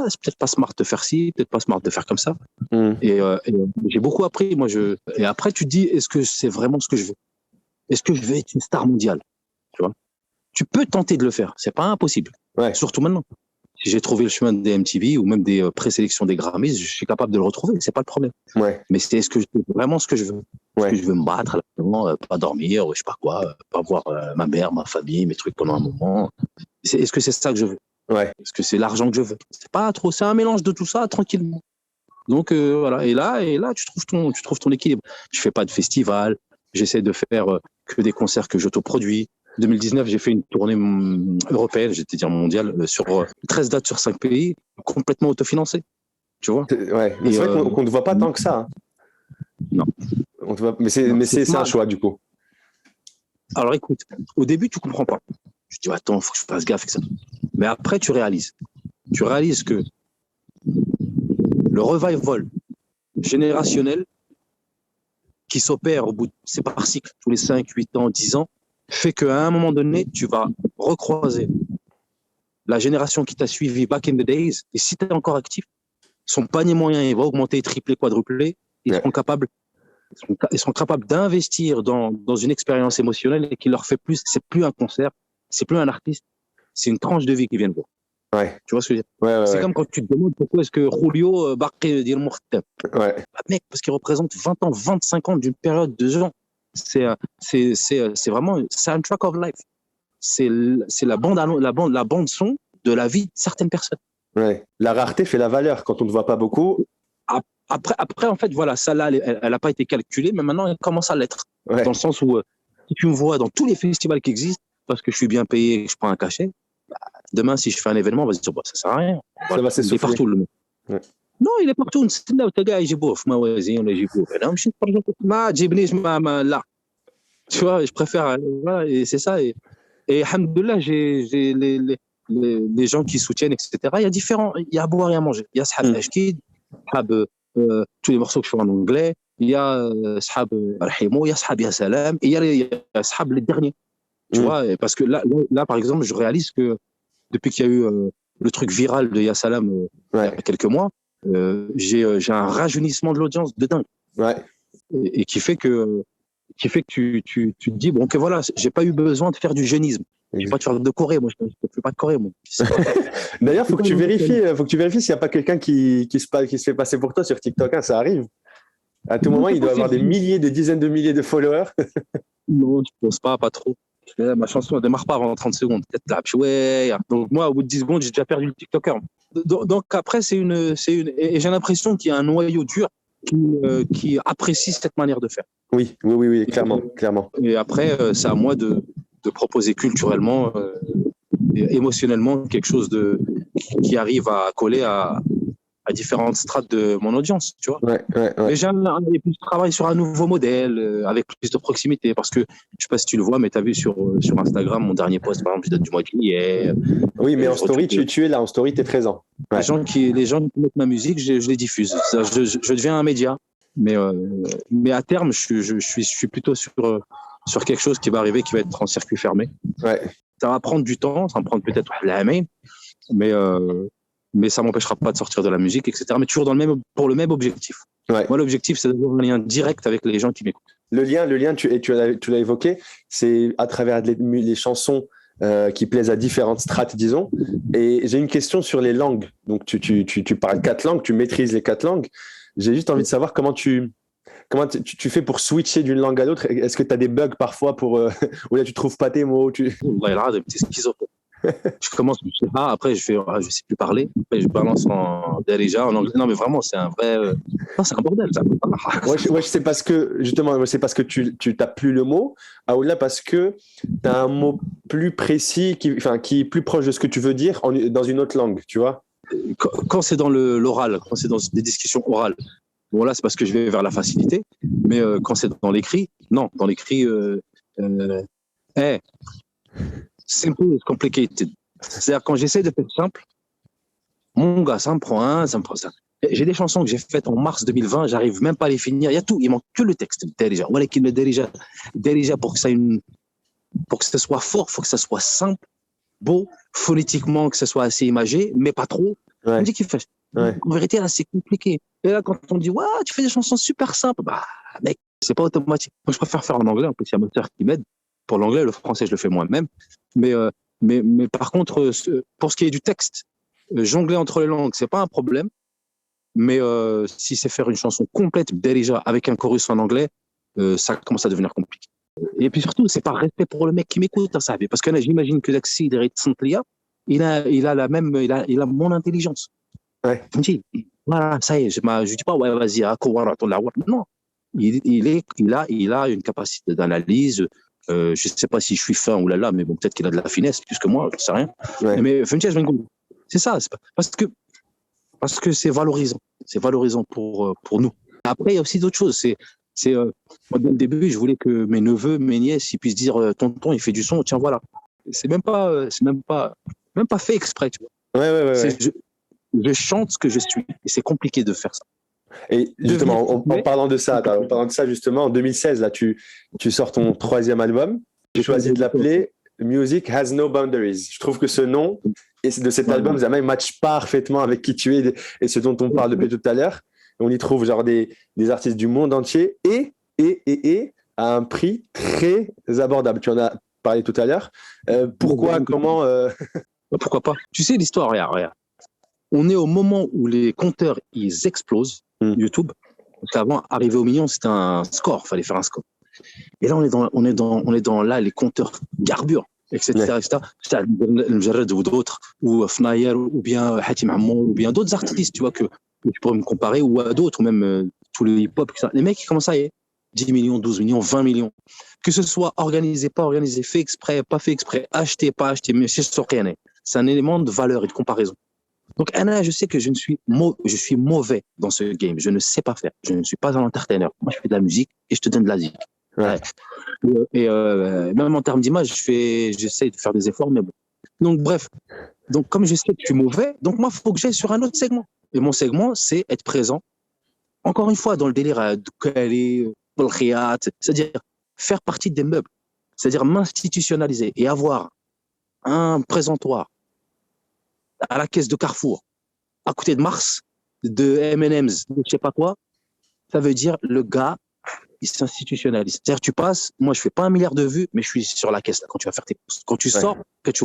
Speaker 2: c'est peut-être pas smart de faire ci, peut-être pas smart de faire comme ça. Et j'ai beaucoup appris, et après, tu te dis, est-ce que c'est vraiment ce que je veux? Est-ce que je veux être une star mondiale? Tu vois, tu peux tenter de le faire, c'est pas impossible.
Speaker 1: Ouais.
Speaker 2: Surtout maintenant. Si j'ai trouvé le chemin des MTV ou même des présélections des Grammys, je suis capable de le retrouver, c'est pas le problème.
Speaker 1: Ouais.
Speaker 2: Mais est-ce que c'est vraiment ce que je veux? Est-ce que je veux me battre là-dedans, pas dormir, je sais pas quoi, pas voir ma mère, ma famille, mes trucs pendant un moment? Est-ce que c'est ça que je veux?
Speaker 1: Ouais.
Speaker 2: Est-ce que c'est l'argent que je veux? C'est pas trop, c'est un mélange de tout ça tranquillement. Donc voilà, et là tu trouves ton équilibre. Je fais pas de festival, j'essaie de faire que des concerts que j'autoproduis. 2019, j'ai fait une tournée européenne, j'étais dire mondiale, sur 13 dates sur 5 pays, complètement autofinancées. Tu vois?
Speaker 1: Ouais. Mais c'est vrai qu'on ne te voit pas tant que ça. Hein.
Speaker 2: Non.
Speaker 1: On te voit... Mais c'est un choix, du coup.
Speaker 2: Alors écoute, au début, tu comprends pas. Je dis, attends, il faut que je fasse gaffe avec ça. Mais après, tu réalises. Tu réalises que le revival générationnel qui s'opère au bout c'est par cycle, tous les 5, 8 ans, 10 ans, fait qu'à un moment donné, tu vas recroiser la génération qui t'a suivi back in the days, et si tu es encore actif, son panier moyen, il va augmenter, tripler, quadrupler, ils seront capables d'investir dans une expérience émotionnelle et qui leur fait plus, c'est plus un concert, c'est plus un artiste, c'est une tranche de vie qui vient de voir.
Speaker 1: Ouais.
Speaker 2: Tu vois ce que je veux dire? C'est comme quand tu te demandes pourquoi est-ce que Julio Barré dit le Mourtem.
Speaker 1: Ouais.
Speaker 2: Mec, parce qu'il représente 20 ans, 25 ans d'une période de gens. C'est vraiment un soundtrack of life. C'est la bande son de la vie de certaines personnes.
Speaker 1: Ouais. La rareté fait la valeur quand on ne te voit pas beaucoup.
Speaker 2: Après en fait, voilà, ça là, elle n'a pas été calculée, mais maintenant elle commence à l'être.
Speaker 1: Ouais.
Speaker 2: Dans le sens où si tu me vois dans tous les festivals qui existent, parce que je suis bien payé et que je prends un cachet, demain si je fais un événement, on va se dire, ça sert à rien.
Speaker 1: Ça va s'essouffler.
Speaker 2: Partout,
Speaker 1: Ouais.
Speaker 2: Non, il est partout. نستناو حتى كاع يجيبوه في موازين ولا يجيبوه هنا ماشي نتفرجوا ما تجيبنيش لا. Tu vois, je préfère voilà et c'est ça et alhamdoulilah j'ai les gens qui soutiennent etc. Il y a à boire et à manger. Il y a Sahab Ashkid, Sahab tous les morceaux que je fais en anglais, il y a Sahab Rahimo, il y a Sahab Ya Salam, et il y a Sahab les derniers. Tu vois, parce que là par exemple, je réalise que depuis qu'il y a eu le truc viral de Ya Salam il y a quelques mois, j'ai un rajeunissement de l'audience de dingue.
Speaker 1: Ouais.
Speaker 2: Et qui fait que tu te dis bon que voilà, j'ai pas eu besoin de faire du jeunisme. Je vais pas te faire de Corée, moi je ne fais pas de Corée moi.
Speaker 1: D'ailleurs, faut que tu vérifies s'il n'y a pas quelqu'un qui se fait passer pour toi sur TikTok, hein, ça arrive. À tout moment, il doit avoir des milliers, des dizaines de milliers de followers.
Speaker 2: Non, je pense pas trop. Ma chanson ne démarre pas avant 30 secondes. Donc moi, au bout de 10 secondes, j'ai déjà perdu le TikToker. Donc après, et j'ai l'impression qu'il y a un noyau dur qui apprécie cette manière de faire.
Speaker 1: Oui, clairement.
Speaker 2: Et après, c'est à moi de proposer culturellement et émotionnellement quelque chose qui arrive à coller à différentes strates de mon audience, tu vois.
Speaker 1: Ouais.
Speaker 2: Mais je travaille sur un nouveau modèle avec plus de proximité parce que je sais pas si tu le vois, mais tu as vu sur Instagram mon dernier post, par exemple, qui date du mois de juillet.
Speaker 1: Oui, mais en story, tu es là, en story, tu es présent.
Speaker 2: Ouais. Les gens qui mettent ma musique, je les diffuse. Je deviens un média. Mais à terme, je suis plutôt sur quelque chose qui va arriver, qui va être en circuit fermé.
Speaker 1: Ouais.
Speaker 2: Ça va prendre du temps, ça va prendre peut-être la main, mais ça m'empêchera pas de sortir de la musique, etc. Mais toujours pour le même objectif.
Speaker 1: Ouais.
Speaker 2: Moi, l'objectif, c'est d'avoir un lien direct avec les gens qui m'écoutent.
Speaker 1: Le lien, tu l'as évoqué, c'est à travers les chansons qui plaisent à différentes strates, disons. Et j'ai une question sur les langues. Donc, tu parles 4 langues, tu maîtrises les 4 langues. J'ai juste envie de savoir comment tu fais pour switcher d'une langue à l'autre. Est-ce que tu as des bugs parfois où là tu trouves pas tes mots
Speaker 2: C'est schizophrène. Je commence, après je sais plus parler, après je balance en Darija, en anglais. Non mais vraiment c'est un vrai, non, c'est un bordel ça.
Speaker 1: Ouais, c'est parce que justement, c'est parce que tu tapes plus le mot, ou là parce que tu as un mot plus précis qui est plus proche de ce que tu veux dire dans une autre langue, tu vois.
Speaker 2: Quand c'est dans l'oral, quand c'est dans des discussions orales, bon là c'est parce que je vais vers la facilité, mais quand c'est dans l'écrit, non, dans l'écrit, simple is complicated. C'est-à-dire quand j'essaie de faire simple, mon gars, ça me prend ça. J'ai des chansons que j'ai faites en mars 2020, j'arrive même pas à les finir. Il y a tout, il manque que le texte. Déjà pour que ce soit fort, faut que ça soit simple, beau, phonétiquement que ce soit assez imagé, mais pas trop.
Speaker 1: Ouais.
Speaker 2: On me dit qu'il fait. Ouais. En vérité, là, c'est compliqué. Et là, quand on dit, ouais, tu fais des chansons super simples, bah, mec, c'est pas automatique. Moi, je préfère faire en anglais. En plus, il y a un moteur qui m'aide. Pour l'anglais, le français, je le fais moi-même. Mais par contre, pour ce qui est du texte, jongler entre les langues, c'est pas un problème. Mais si c'est faire une chanson complète, déjà, avec un chorus en anglais, ça commence à devenir compliqué. Et puis surtout, c'est par respect pour le mec qui m'écoute, ça. Parce que là, j'imagine que Daxi, il a mon intelligence.
Speaker 1: Ouais.
Speaker 2: Je me dis, voilà, ça y est, je dis pas, ouais, vas-y, non. Il a une capacité d'analyse. Je sais pas si je suis fin ou là, mais bon, peut-être qu'il a de la finesse plus que moi, je sais rien. Ouais. Mais c'est ça, parce que c'est valorisant pour nous. Après, il y a aussi d'autres choses. Moi, dès le début, je voulais que mes neveux, mes nièces, ils puissent dire tonton, il fait du son, tiens, voilà. C'est même pas fait exprès, tu vois.
Speaker 1: Ouais.
Speaker 2: Je chante ce que je suis, et c'est compliqué de faire ça.
Speaker 1: Et justement, en parlant de ça, justement, en 2016, là, tu sors ton 3e album. Tu choisis de l'appeler Music Has No Boundaries. Je trouve que ce nom de cet album, match parfaitement avec qui tu es et ce dont on parle depuis tout à l'heure. On y trouve genre des artistes du monde entier et à un prix très abordable. Tu en as parlé tout à l'heure. Pourquoi, comment
Speaker 2: Pourquoi pas? Tu sais l'histoire, regarde. On est au moment où les compteurs ils explosent, YouTube. Parce qu'avant, arriver au million, c'était un score, fallait faire un score. Et là, on est dans là les compteurs carburent, etc. C'est Mjarred ou d'autres, ou Fnayer, ou bien Hatim Ammo, ou bien d'autres artistes, tu vois, que tu pourrais me comparer, ou à d'autres, ou même tous les hip-hop. Les mecs, ils commencent à y aller. 10 millions, 12 millions, 20 millions. Que ce soit organisé, pas organisé, fait exprès, pas fait exprès, acheté, pas acheté, mais c'est rien. C'est un élément de valeur et de comparaison. Donc, Anna, je sais que je suis mauvais dans ce game. Je ne sais pas faire. Je ne suis pas un entertainer. Moi, je fais de la musique et je te donne de la zik.
Speaker 1: Ouais.
Speaker 2: Et même en termes d'image, j'essaie de faire des efforts, mais bon. Donc, bref. Donc, comme je sais que je suis mauvais, donc moi, il faut que j'aille sur un autre segment. Et mon segment, c'est être présent, encore une fois, dans le délire de Kali, c'est-à-dire faire partie des meubles, c'est-à-dire m'institutionnaliser et avoir un présentoir à la caisse de Carrefour, à côté de Mars, de M&M's, de je sais pas quoi, ça veut dire le gars, il s'institutionnalise. C'est-à-dire tu passes, moi je fais pas 1 milliard de vues, mais je suis sur la caisse là, quand tu vas faire tes posts. Quand tu sors, que tu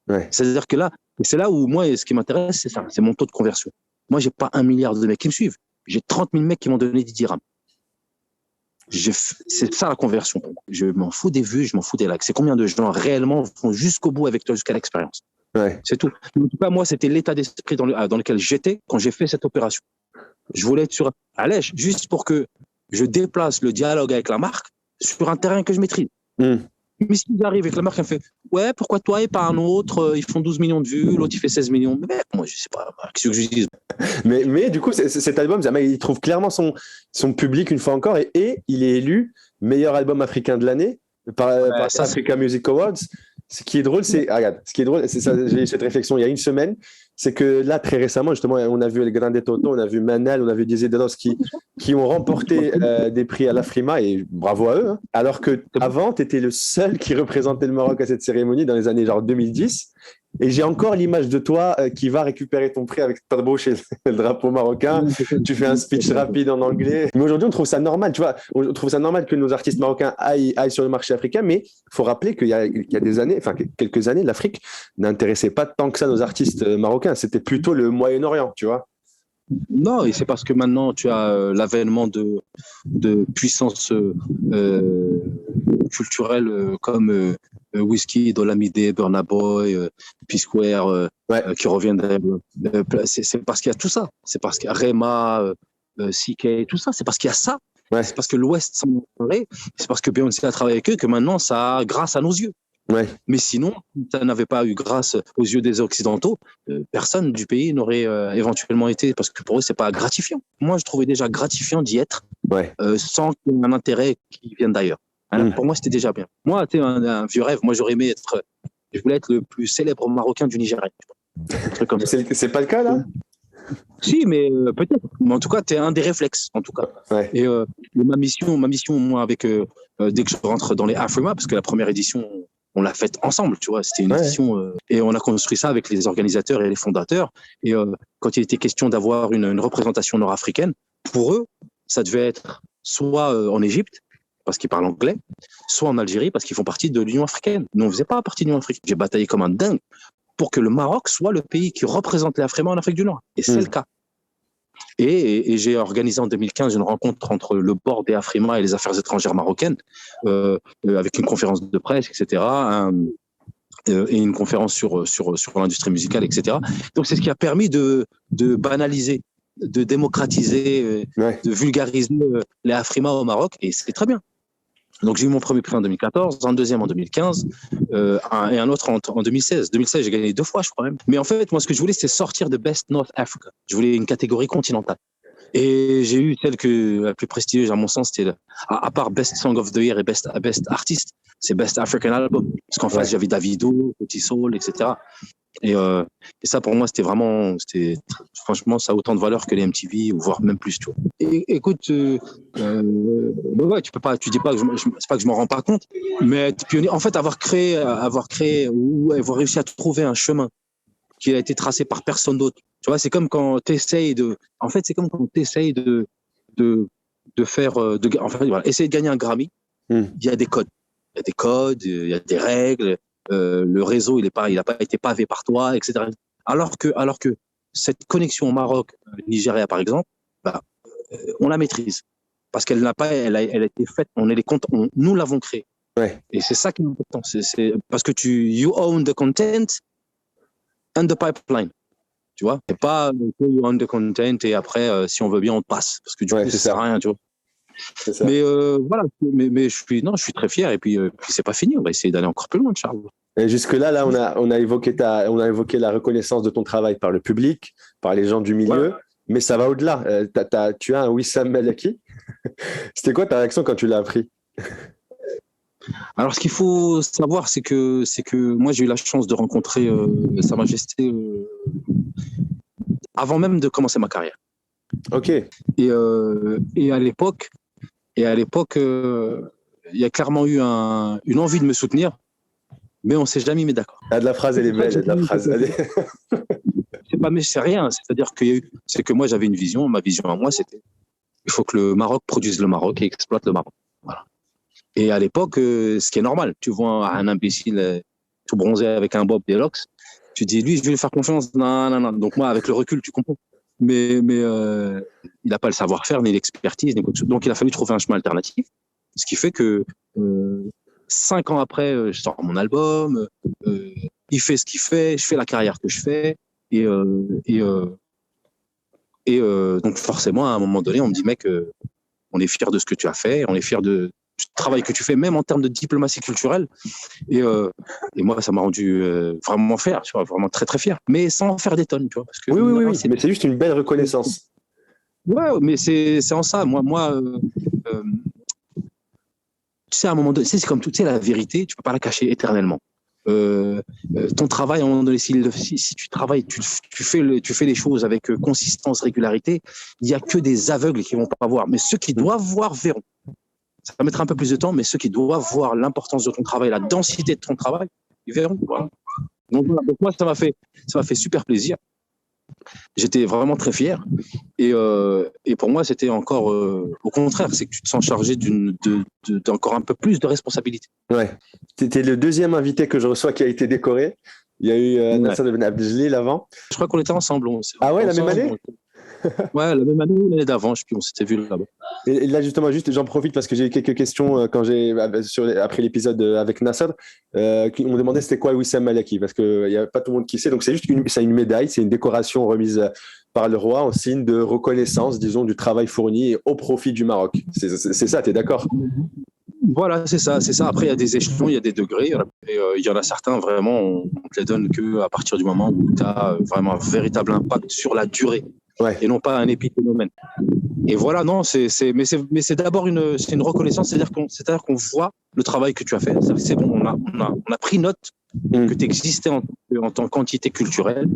Speaker 1: Ouais.
Speaker 2: c'est-à-dire que là, c'est là où moi, ce qui m'intéresse, c'est ça, c'est mon taux de conversion. Moi, j'ai pas 1 milliard de mecs qui me suivent. J'ai 30 000 mecs qui m'ont donné 10 dirhams. C'est ça la conversion. Je m'en fous des vues, je m'en fous des likes. C'est combien de gens réellement vont jusqu'au bout avec toi, jusqu'à l'expérience.
Speaker 1: Ouais.
Speaker 2: C'est tout. En tout cas, moi, c'était l'état d'esprit dans lequel j'étais quand j'ai fait cette opération. Je voulais être sur à l'èche, juste pour que je déplace le dialogue avec la marque sur un terrain que je maîtrise. Mais s'ils arrivent et que la marque elle fait ouais, pourquoi toi et pas un autre, ils font 12 millions de vues, l'autre il fait 16 millions. Mais mec, moi je sais pas, qu'est-ce que je dis.
Speaker 1: Mais du coup, cet album, il trouve clairement son public une fois encore et il est élu meilleur album africain de l'année par
Speaker 2: ça,
Speaker 1: Africa Music Awards. Ce qui est drôle, c'est ça, j'ai eu cette réflexion il y a une semaine, c'est que là, très récemment, justement, on a vu El Grande Toto, on a vu Manel, on a vu Dizzy Delos qui ont remporté des prix à l'Afrima et bravo à eux. Hein. Alors que avant, tu étais le seul qui représentait le Maroc à cette cérémonie dans les années genre 2010. Et j'ai encore l'image de toi qui va récupérer ton prix avec Tadbouch et le drapeau marocain. Tu fais un speech rapide en anglais. Mais aujourd'hui, on trouve ça normal, tu vois. On trouve ça normal que nos artistes marocains aillent sur le marché africain. Mais il faut rappeler qu'il y a des années, enfin quelques années, l'Afrique n'intéressait pas tant que ça nos artistes marocains. C'était plutôt le Moyen-Orient, tu vois.
Speaker 2: Non, et c'est parce que maintenant tu as l'avènement de puissances culturelles comme Wizkid, Olamide, Burna Boy, P-Square, qui reviendraient. C'est parce qu'il y a tout ça. C'est parce qu'il y a Rema, CK, tout ça. C'est parce qu'il y a ça.
Speaker 1: Ouais.
Speaker 2: C'est parce que l'Ouest s'en est parlé. C'est parce que Beyoncé a travaillé avec eux que maintenant ça a grâce à nos yeux.
Speaker 1: Ouais.
Speaker 2: Mais sinon, ça n'avait pas eu grâce aux yeux des Occidentaux, personne du pays n'aurait éventuellement été, parce que pour eux, c'est pas gratifiant. Moi, je trouvais déjà gratifiant d'y être, sans qu'il y ait un intérêt qui vienne d'ailleurs. Alors, pour moi, c'était déjà bien. Moi, tu sais, un vieux rêve, moi, je voulais être le plus célèbre Marocain du Nigeria. Un truc comme ça.
Speaker 1: C'est pas le cas, là?
Speaker 2: Si, mais peut-être. Mais en tout cas, tu es un des réflexes, en tout cas.
Speaker 1: Ouais.
Speaker 2: Et ma mission, moi, avec dès que je rentre dans les Afrima, parce que la première édition, on l'a faite ensemble, tu vois. C'était une édition et on a construit ça avec les organisateurs et les fondateurs. Et quand il était question d'avoir une représentation nord-africaine, pour eux, ça devait être soit en Égypte, parce qu'ils parlent anglais, soit en Algérie, parce qu'ils font partie de l'Union africaine. Nous, on ne faisait pas partie de l'Union africaine. J'ai bataillé comme un dingue pour que le Maroc soit le pays qui représente les Africains en Afrique du Nord. Et c'est le cas. Et j'ai organisé en 2015 une rencontre entre le board des Afrima et les affaires étrangères marocaines, avec une conférence de presse, etc., et une conférence sur l'industrie musicale, etc. Donc c'est ce qui a permis de banaliser, de démocratiser, de vulgariser les Afrima au Maroc, et c'est très bien. Donc j'ai eu mon premier prix en 2014, un deuxième en 2015, et un autre en 2016. 2016, j'ai gagné 2 fois, je crois même. Mais en fait, moi, ce que je voulais, c'était sortir de Best North Africa. Je voulais une catégorie continentale. Et j'ai eu celle la plus prestigieuse, à mon sens, c'était, à part Best Song of the Year et Best Artist, c'est Best African Album. Parce qu'en face, j'avais Davido, Petit Soul, etc. Et ça, pour moi, franchement, ça a autant de valeur que les MTV, ou voire même plus, tu vois. Et écoute, tu dis pas c'est pas que je m'en rends pas compte, mais être pionnier, en fait, avoir créé ou avoir réussi à trouver un chemin qui a été tracé par personne d'autre. Tu vois, c'est comme quand t'essayes de faire, essayer de gagner un Grammy. Il y a des codes. Il y a des règles. Le réseau, il a pas été pavé par toi, etc. Alors que cette connexion au Maroc, Nigeria par exemple, on la maîtrise parce qu'elle elle a été faite. Nous l'avons créée. Et c'est ça qui est important. C'est parce que you own the content and the pipeline. Tu vois, et pas you own the content et après, si on veut bien, on te passe parce que du coup, ça sert à rien, tu vois.
Speaker 1: C'est ça.
Speaker 2: Mais voilà, mais je suis très fier. Et puis c'est pas fini. On va essayer d'aller encore plus loin, Charles.
Speaker 1: Et jusque-là, là, on a évoqué la reconnaissance de ton travail par le public, par les gens du milieu,
Speaker 2: Ouais.
Speaker 1: mais ça va au-delà. Tu as un Wissam Malaki. C'était quoi ta réaction quand tu l'as appris?
Speaker 2: Alors, ce qu'il faut savoir, c'est que moi, j'ai eu la chance de rencontrer Sa Majesté avant même de commencer ma carrière.
Speaker 1: Ok.
Speaker 2: Et à l'époque, il y a clairement eu une envie de me soutenir, mais on s'est jamais mis d'accord.
Speaker 1: Ah, de la phrase, elle est belle. De la phrase.
Speaker 2: C'est pas, mais c'est rien. C'est-à-dire c'est que moi, j'avais une vision. Ma vision à moi, c'était il faut que le Maroc produise le Maroc et exploite le Maroc. Voilà. Et à l'époque, ce qui est normal, tu vois un imbécile tout bronzé avec un bob des locks, tu dis lui, je vais lui faire confiance. Non, non, non. Donc moi, avec le recul, tu comprends. Mais il n'a pas le savoir-faire ni l'expertise, ni quoi que ce soit. Donc il a fallu trouver un chemin alternatif. Ce qui fait que 5 ans après, je sors mon album, il fait ce qu'il fait, je fais la carrière que je fais, et donc forcément, à un moment donné, on me dit mec, on est fier de ce que tu as fait, on est fier du travail que tu fais, même en termes de diplomatie culturelle. Et moi, ça m'a rendu vraiment fier, tu vois, vraiment très très fier, mais sans faire des tonnes, tu vois, parce que
Speaker 1: Oui. Mais c'est juste une belle reconnaissance.
Speaker 2: Ouais, mais c'est en ça. Moi, tu sais, à un moment donné, c'est comme tout, tu sais, la vérité, tu peux pas la cacher éternellement. Ton travail, à un moment donné, si tu travailles, tu fais les choses avec consistance, régularité, il y a que des aveugles qui vont pas voir. Mais ceux qui doivent voir verront. Ça va mettre un peu plus de temps, mais ceux qui doivent voir l'importance de ton travail, la densité de ton travail, ils verront. Voilà. Donc moi, ça m'a fait super plaisir. J'étais vraiment très fier. Et pour moi, c'était encore au contraire, c'est que tu te sens chargé d'encore un peu plus de responsabilité.
Speaker 1: Ouais. Tu étais le deuxième invité que je reçois qui a été décoré. Il y a eu Nasser Ben Abdeljalil avant.
Speaker 2: Je crois qu'on était ensemble.
Speaker 1: Ah ouais, la même année?
Speaker 2: Ouais, la même année ou l'année d'avant, je sais plus, on s'était vu là-bas.
Speaker 1: Et là, justement, j'en profite parce que j'ai eu quelques questions après l'épisode avec Nasser, qui m'ont demandé c'était quoi Wissam Malaki, parce qu'il n'y a pas tout le monde qui sait. Donc, c'est juste une médaille, c'est une décoration remise par le roi en signe de reconnaissance, disons, du travail fourni au profit du Maroc. C'est ça, tu es d'accord?
Speaker 2: Voilà, c'est ça. Après, il y a des échelons, il y a des degrés. Il y en a certains, vraiment, on te les donne qu'à partir du moment où tu as vraiment un véritable impact sur la durée.
Speaker 1: Ouais.
Speaker 2: Et non pas un épiphénomène. Et voilà, non, mais c'est d'abord une reconnaissance, c'est-à-dire qu'on voit le travail que tu as fait. C'est bon, on a pris note que tu existais en tant qu'entité culturelle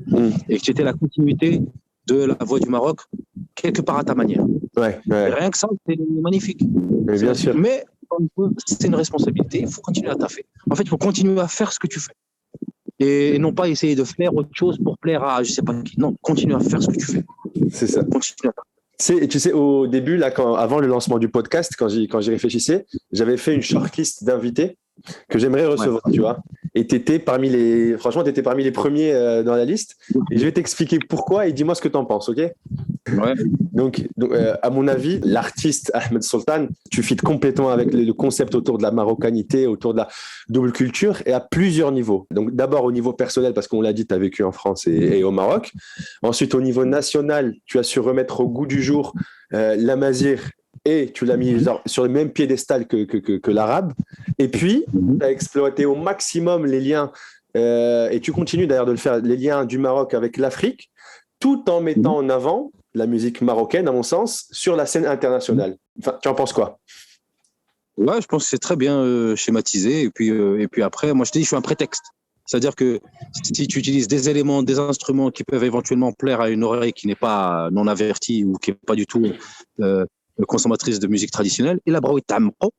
Speaker 2: et que tu étais la continuité de la voix du Maroc, quelque part à ta manière.
Speaker 1: Ouais.
Speaker 2: Rien que ça, c'est magnifique.
Speaker 1: Mais bien sûr.
Speaker 2: Mais c'est une responsabilité, il faut continuer à taffer. En fait, il faut continuer à faire ce que tu fais. Et non pas essayer de faire autre chose pour plaire à je sais pas qui. Non, continue à faire ce que tu fais.
Speaker 1: C'est ça.
Speaker 2: Continue à
Speaker 1: Tu sais, au début, là, avant le lancement du podcast, quand j'y réfléchissais, j'avais fait une shortlist d'invités que j'aimerais recevoir, tu vois. Et t'étais parmi les premiers dans la liste. Et je vais t'expliquer pourquoi et dis-moi ce que t'en penses, ok?
Speaker 2: Ouais.
Speaker 1: Donc, à mon avis, l'artiste Ahmed Sultan, tu fites complètement avec le concept autour de la marocanité, autour de la double culture et à plusieurs niveaux. Donc, d'abord au niveau personnel, parce qu'on l'a dit, tu as vécu en France et au Maroc. Ensuite, au niveau national, tu as su remettre au goût du jour l'amazigh et tu l'as mis sur le même piédestal que l'arabe. Et puis, tu as exploité au maximum les liens, et tu continues d'ailleurs de le faire, les liens du Maroc avec l'Afrique, tout en mettant en avant la musique marocaine, à mon sens, sur la scène internationale. Enfin, tu en penses quoi?
Speaker 2: Ouais, je pense que c'est très bien schématisé. Et puis après, moi, je te dis, je suis un prétexte. C'est-à-dire que si tu utilises des éléments, des instruments qui peuvent éventuellement plaire à une oreille qui n'est pas non avertie ou qui n'est pas du tout consommatrice de musique traditionnelle, et la braouille tamro,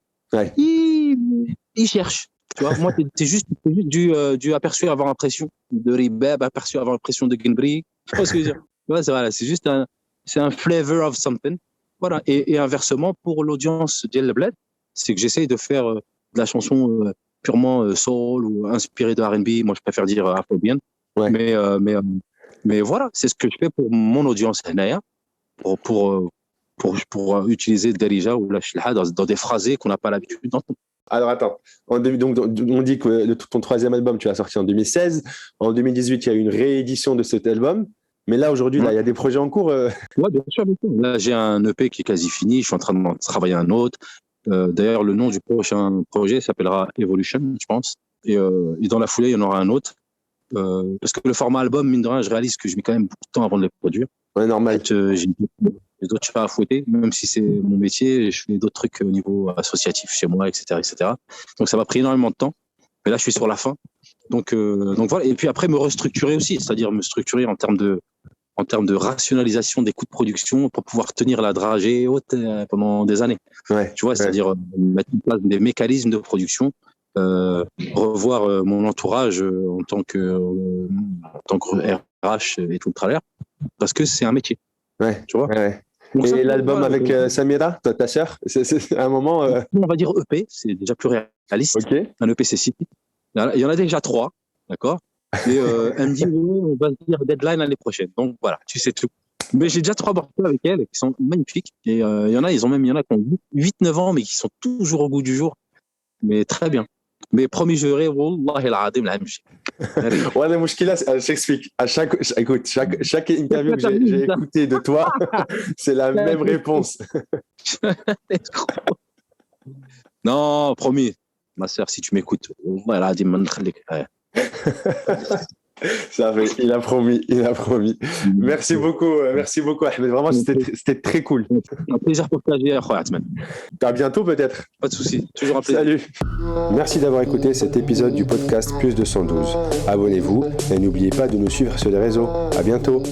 Speaker 2: il cherche. Tu vois, moi, t'es juste du aperçu avoir l'impression de ribeb, aperçu avoir l'impression de ginbri. Tu vois ce que je veux dire? Ouais, c'est juste un flavor of something. Voilà. Et inversement, pour l'audience d'El Bled, c'est que j'essaye de faire de la chanson purement soul ou inspirée de R&B. Moi, je préfère dire afrobienne.
Speaker 1: Ouais.
Speaker 2: Mais voilà, c'est ce que je fais pour mon audience pour utiliser le Darija ou la Shilha dans des phrasés qu'on n'a pas l'habitude d'entendre.
Speaker 1: Alors attends, donc, on dit que ton troisième album, tu l'as sorti en 2016. En 2018, il y a eu une réédition de cet album. Mais là, aujourd'hui, là, il y a des projets en cours.
Speaker 2: Ouais, bien sûr, bien sûr. Là, j'ai un EP qui est quasi fini. Je suis en train de travailler un autre. D'ailleurs, le nom du prochain projet s'appellera Evolution, je pense. Et dans la foulée, il y en aura un autre. Parce que le format album, mine de rien, je réalise que je mets quand même beaucoup de temps avant de les produire.
Speaker 1: Ouais, normal.
Speaker 2: J'ai d'autres choses à fouetter, même si c'est mon métier. Je fais d'autres trucs au niveau associatif chez moi, etc., etc. Donc, ça m'a pris énormément de temps. Mais là, je suis sur la fin. Donc voilà. Et puis après, me restructurer aussi, c'est-à-dire me structurer en termes de rationalisation des coûts de production pour pouvoir tenir la dragée haute pendant des années.
Speaker 1: Ouais,
Speaker 2: tu vois, c'est-à-dire mettre en place des mécanismes de production, revoir mon entourage en tant que RH et tout le travers, parce que c'est un métier.
Speaker 1: Ouais,
Speaker 2: tu vois.
Speaker 1: Ouais.
Speaker 2: Donc,
Speaker 1: et l'album avec Samira, ta sœur, c'est un moment.
Speaker 2: On va dire EP, c'est déjà plus réaliste.
Speaker 1: Ok.
Speaker 2: Un EP, c'est 6. Il y en a déjà 3, d'accord. Et elle me dit, on va se dire deadline l'année prochaine. Donc voilà, tu sais tout. Mais j'ai déjà 3 morceaux avec elle qui sont magnifiques. Et il y en a qui ont 8-9 ans, mais qui sont toujours au goût du jour. Mais très bien. Mais promis juré, wallahi al-adim, la même chose.
Speaker 1: Ouais, le mouchkila, je t'explique. Chaque interview que j'ai écoutée de toi, c'est la même réponse.
Speaker 2: Non, promis. Ma sœur, si tu m'écoutes, wallahi al-adim,
Speaker 1: Ça fait, il a promis. Merci beaucoup, Ahmed. Vraiment, c'était très cool.
Speaker 2: Un plaisir partagé, Ahmed.
Speaker 1: À bientôt, peut-être.
Speaker 2: Pas de souci, toujours un plaisir.
Speaker 1: Salut. Merci d'avoir écouté cet épisode du podcast Plus 212. Abonnez-vous et n'oubliez pas de nous suivre sur les réseaux. À bientôt.